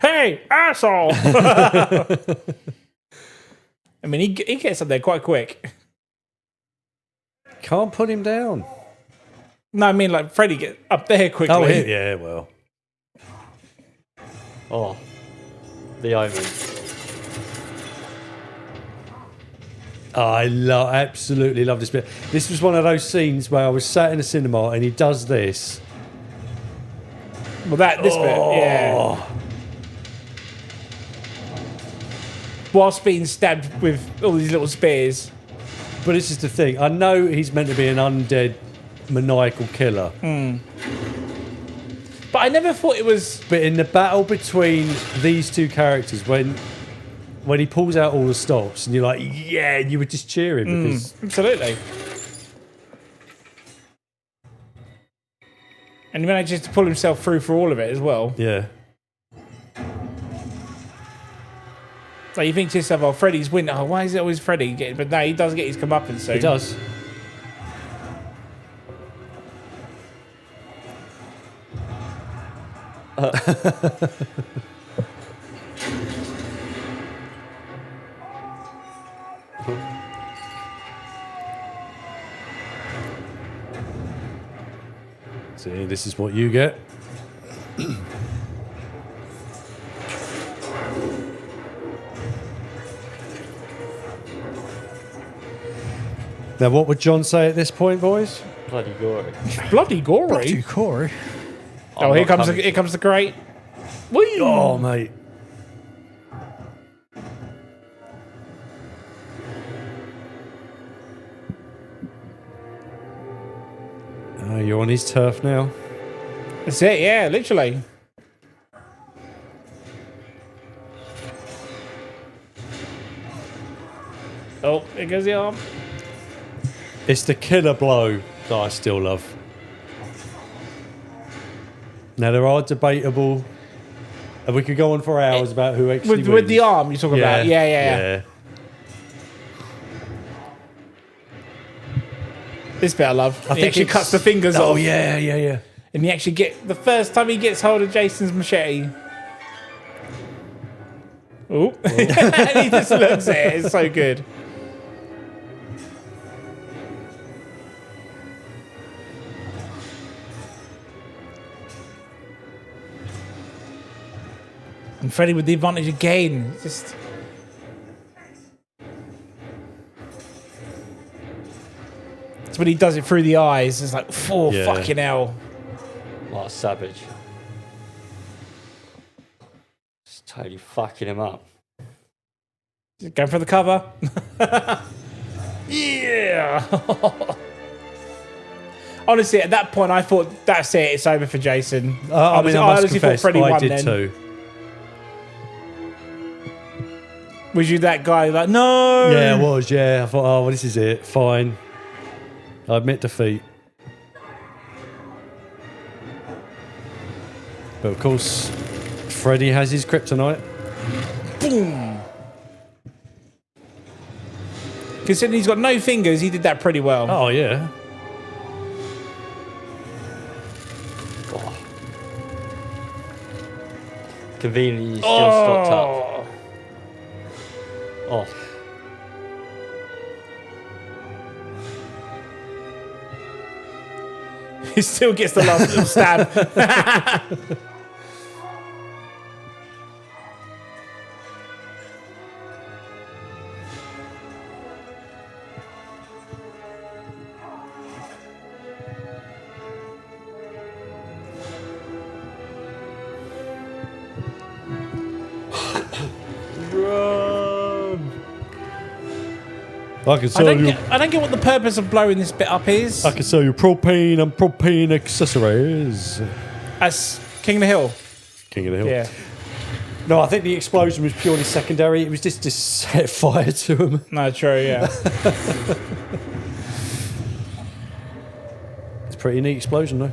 Hey, asshole! I mean, he gets up there quite quick. Can't put him down. No, I mean, like, Freddy get up there quickly. Oh, yeah. Well. oh. The Omen. Oh, I absolutely love this bit. This was one of those scenes where I was sat in a cinema and he does this. Well, this bit, yeah. Whilst being stabbed with all these little spears. But this is the thing. I know he's meant to be an undead, maniacal killer. But I never thought it was... But in the battle between these two characters, when he pulls out all the stops and you're like, yeah, you were just cheering because... Absolutely. And he manages to pull himself through for all of it as well. Yeah. So you think to yourself, oh, Freddy's winning. Oh, why is it always Freddy getting... But no, he does get his comeuppance soon. He does. See, this is what you get. Now, what would John say at this point, boys? Bloody gory. Bloody gory. Corey. Oh, here comes the crate. Whee! Oh, mate. Oh, you're on his turf now. That's it, yeah, literally. Oh, there goes the arm. It's the killer blow that I still love. Now, there are debatable... And we could go on for hours about who actually With wins. the arm you're talking about. Yeah. This bit I love. I He think actually it's- cuts the fingers off. Oh, yeah. And he actually the first time he gets hold of Jason's machete. Oh. And he just looks at it. It's so good. And Freddy with the advantage again. Just... It's when he does it through the eyes. It's like, oh, Yeah. fucking hell. What a savage. Just totally fucking him up. Going for the cover. Yeah. Honestly, at that point, I thought, that's it. It's over for Jason. I mean, I must honestly confess, thought Freddy I won did then. too. Was you that guy like, no? Yeah, I was, yeah. I thought, oh, well, this is it. Fine. I admit defeat. But of course, Freddy has his kryptonite. Boom. Considering he's got no fingers, he did that pretty well. Oh, yeah. Oh. Conveniently still stocked up. Oh. He still gets the last little stab. I can sell you. I don't get what the purpose of blowing this bit up is. I can sell you propane and propane accessories. That's King of the Hill. King of the Hill. Yeah. No, I think the explosion was purely secondary. It was just to set fire to him. No, true, yeah. It's a pretty neat explosion, though.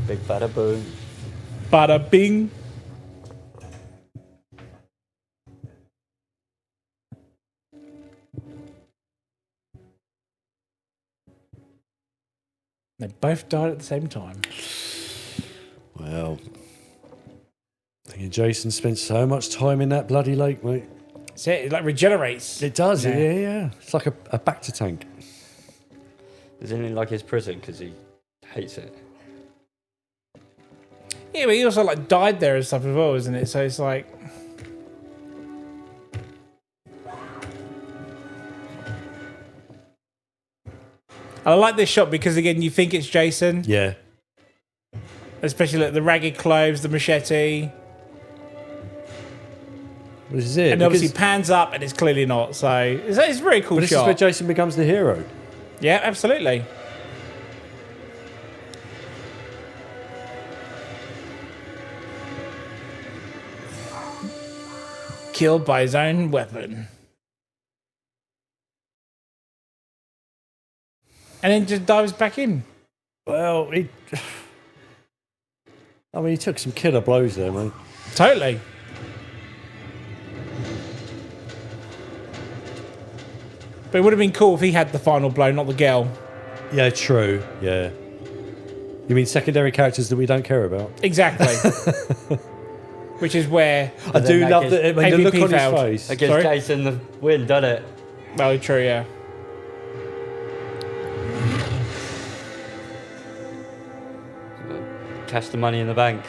Big bada boom. Bada bing. They both died at the same time. Well, I think Jason spent so much time in that bloody lake, mate. See, it like regenerates. It does, Yeah. yeah. It's like a Bacta tank. Isn't it like his prison because he hates it? Yeah, but he also like died there and stuff as well, isn't it? So it's like. I like this shot because again, you think it's Jason, Yeah. especially like the ragged clothes, the machete, This is it. and obviously pans up, and it's clearly not. So it's a very cool but this shot. is where Jason becomes the hero. Yeah, absolutely. Killed by his own weapon. And then just dives back in. Well, he took some killer blows there, mate. Totally. But it would have been cool if he had the final blow, not the girl. Yeah, true. Yeah. You mean secondary characters that we don't care about? Exactly. Which is where I do that love gives- that when the look AVP on his failed. face. That gives Sorry? Jason the win, doesn't it? well, true, yeah. Cash the money in the bank.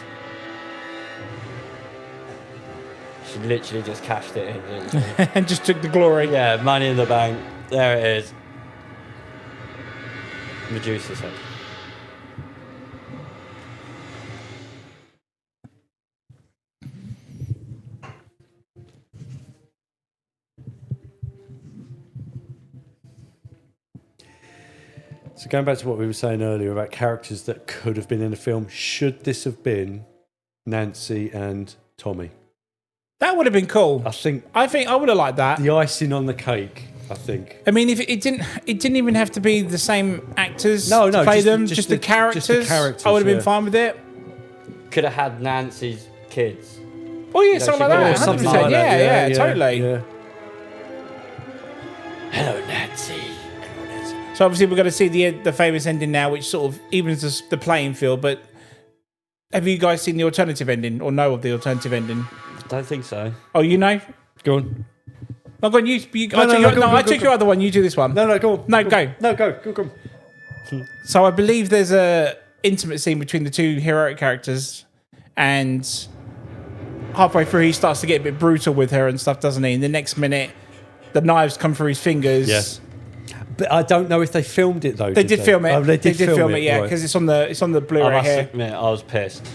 She literally just cashed it in, didn't she? And just took the glory. Yeah, money in the bank. There it is. Medusa's head. So going back to what we were saying earlier about characters that could have been in the film, should this have been Nancy and Tommy? That would have been cool. I think I would have liked that. the icing on the cake, I think. I mean, if it didn't even have to be the same actors No, to play just them, the- just the characters. I would have been yeah. fine with it. Could have had Nancy's kids. Oh yeah, Yeah, something she like that. could have 100%. something like yeah, that. yeah, totally. Yeah. Hello, Nancy. So obviously we're going to see the famous ending now, which sort of evens the playing field. But have you guys seen the alternative ending or know of the alternative ending? Don't think so. Oh, you know? Go on. No, go on. I took your other one. You do this one. No, go on. No, go. No, go. So I believe there's a intimate scene between the two heroic characters, and halfway through he starts to get a bit brutal with her and stuff, doesn't he? And the next minute, the knives come through his fingers. Yeah. But I don't know if they filmed it though. They did film it. Oh, they did film it, yeah, right. because it's on the I Blu-ray must here. admit, I was pissed.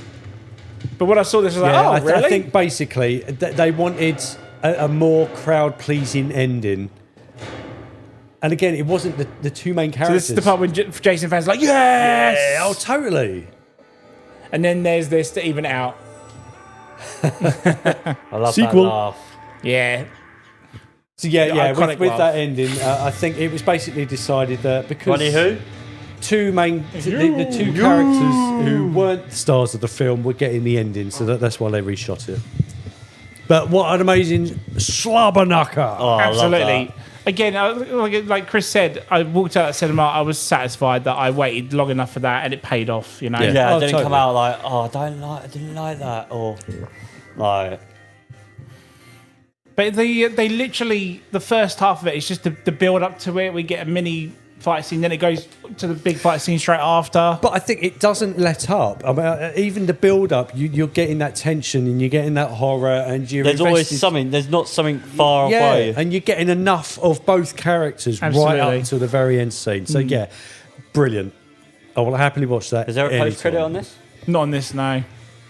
But when I saw this, I was Yeah, like, oh, really? I think basically they wanted a more crowd-pleasing ending. And again, it wasn't the two main so characters. this is the part when Jason fans are like, yes! Yeah, oh, totally. And then there's this to even it out. I love Sequel. that laugh. Yeah. So yeah, iconic with laugh. that ending, I think it was basically decided that because Funny who? two main the two characters who weren't stars of the film were getting the ending, so that's why they reshot it. But what an amazing slobberknocker. Oh, I love Absolutely. that. Again, like Chris said, I walked out of the cinema. I was satisfied that I waited long enough for that, and it paid off. You know. Yeah. Yeah, Oh, I didn't come totally. out like, oh, I didn't like that, or like. But they literally, the first half of it is just the build up to it. We get a mini fight scene, then it goes to the big fight scene straight after. But I think it doesn't let up. I mean, even the build-up, you're getting that tension and you're getting that horror, and you're There's always invested- something. There's not something far yeah, away. and you're getting enough of both characters right Absolutely. up to the very end scene. So yeah, brilliant. I will happily watch that. Is there a anytime. post credit on this? Not on this, no.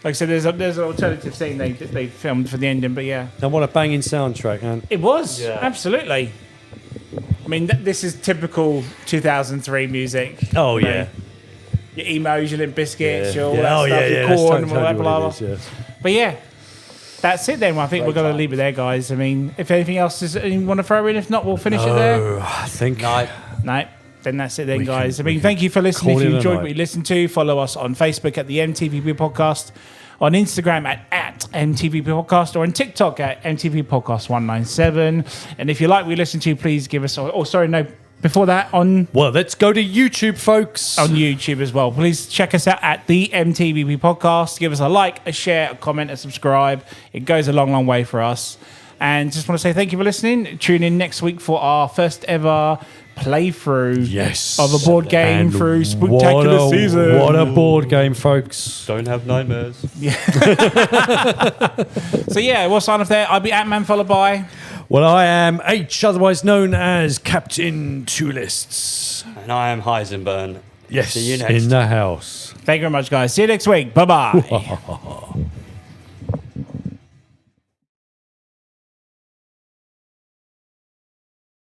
Like I said, there's an alternative scene they filmed for the ending, but yeah. And what a banging soundtrack, man. It was, Yeah. absolutely. I mean, this is typical 2003 music. Oh, You know, yeah. Your emos, your Limp Biscuits, your all Yeah, that oh, stuff, yeah, your yeah. That's corn, totally all that, what blah, it blah. is, yeah. But yeah, that's it then. I think we're going to times. leave it there, guys. I mean, if anything else you want to throw in, if not, we'll finish it there. Oh, I think... No. No, then that's it then, We guys. can- I mean, we can thank you for listening. call If it you a enjoyed night. what you listened to, follow us on Facebook at the M.T.V.B podcast, on Instagram at M.T.V.B podcast, or on TikTok at M.T.V. podcast 197. And if you like what you listen to, please give us... before that, on Well, let's go to YouTube, folks. YouTube as well. Please check us out at the M.T.V.B podcast. Give us a like, a share, a comment, a subscribe. It goes a long, long way for us. And just want to say thank you for listening. Tune in next week for our first ever playthrough Yes. of a board game And through Spooktacular Season. What a board game, folks. Don't have nightmares. So yeah, we'll sign off there. I'll be Antman followed by... Well, I am H, otherwise known as Captain Two Lists. And I am Heisenbyrne. Yes, See you next in the house. Thank you very much, guys. See you next week. Bye-bye.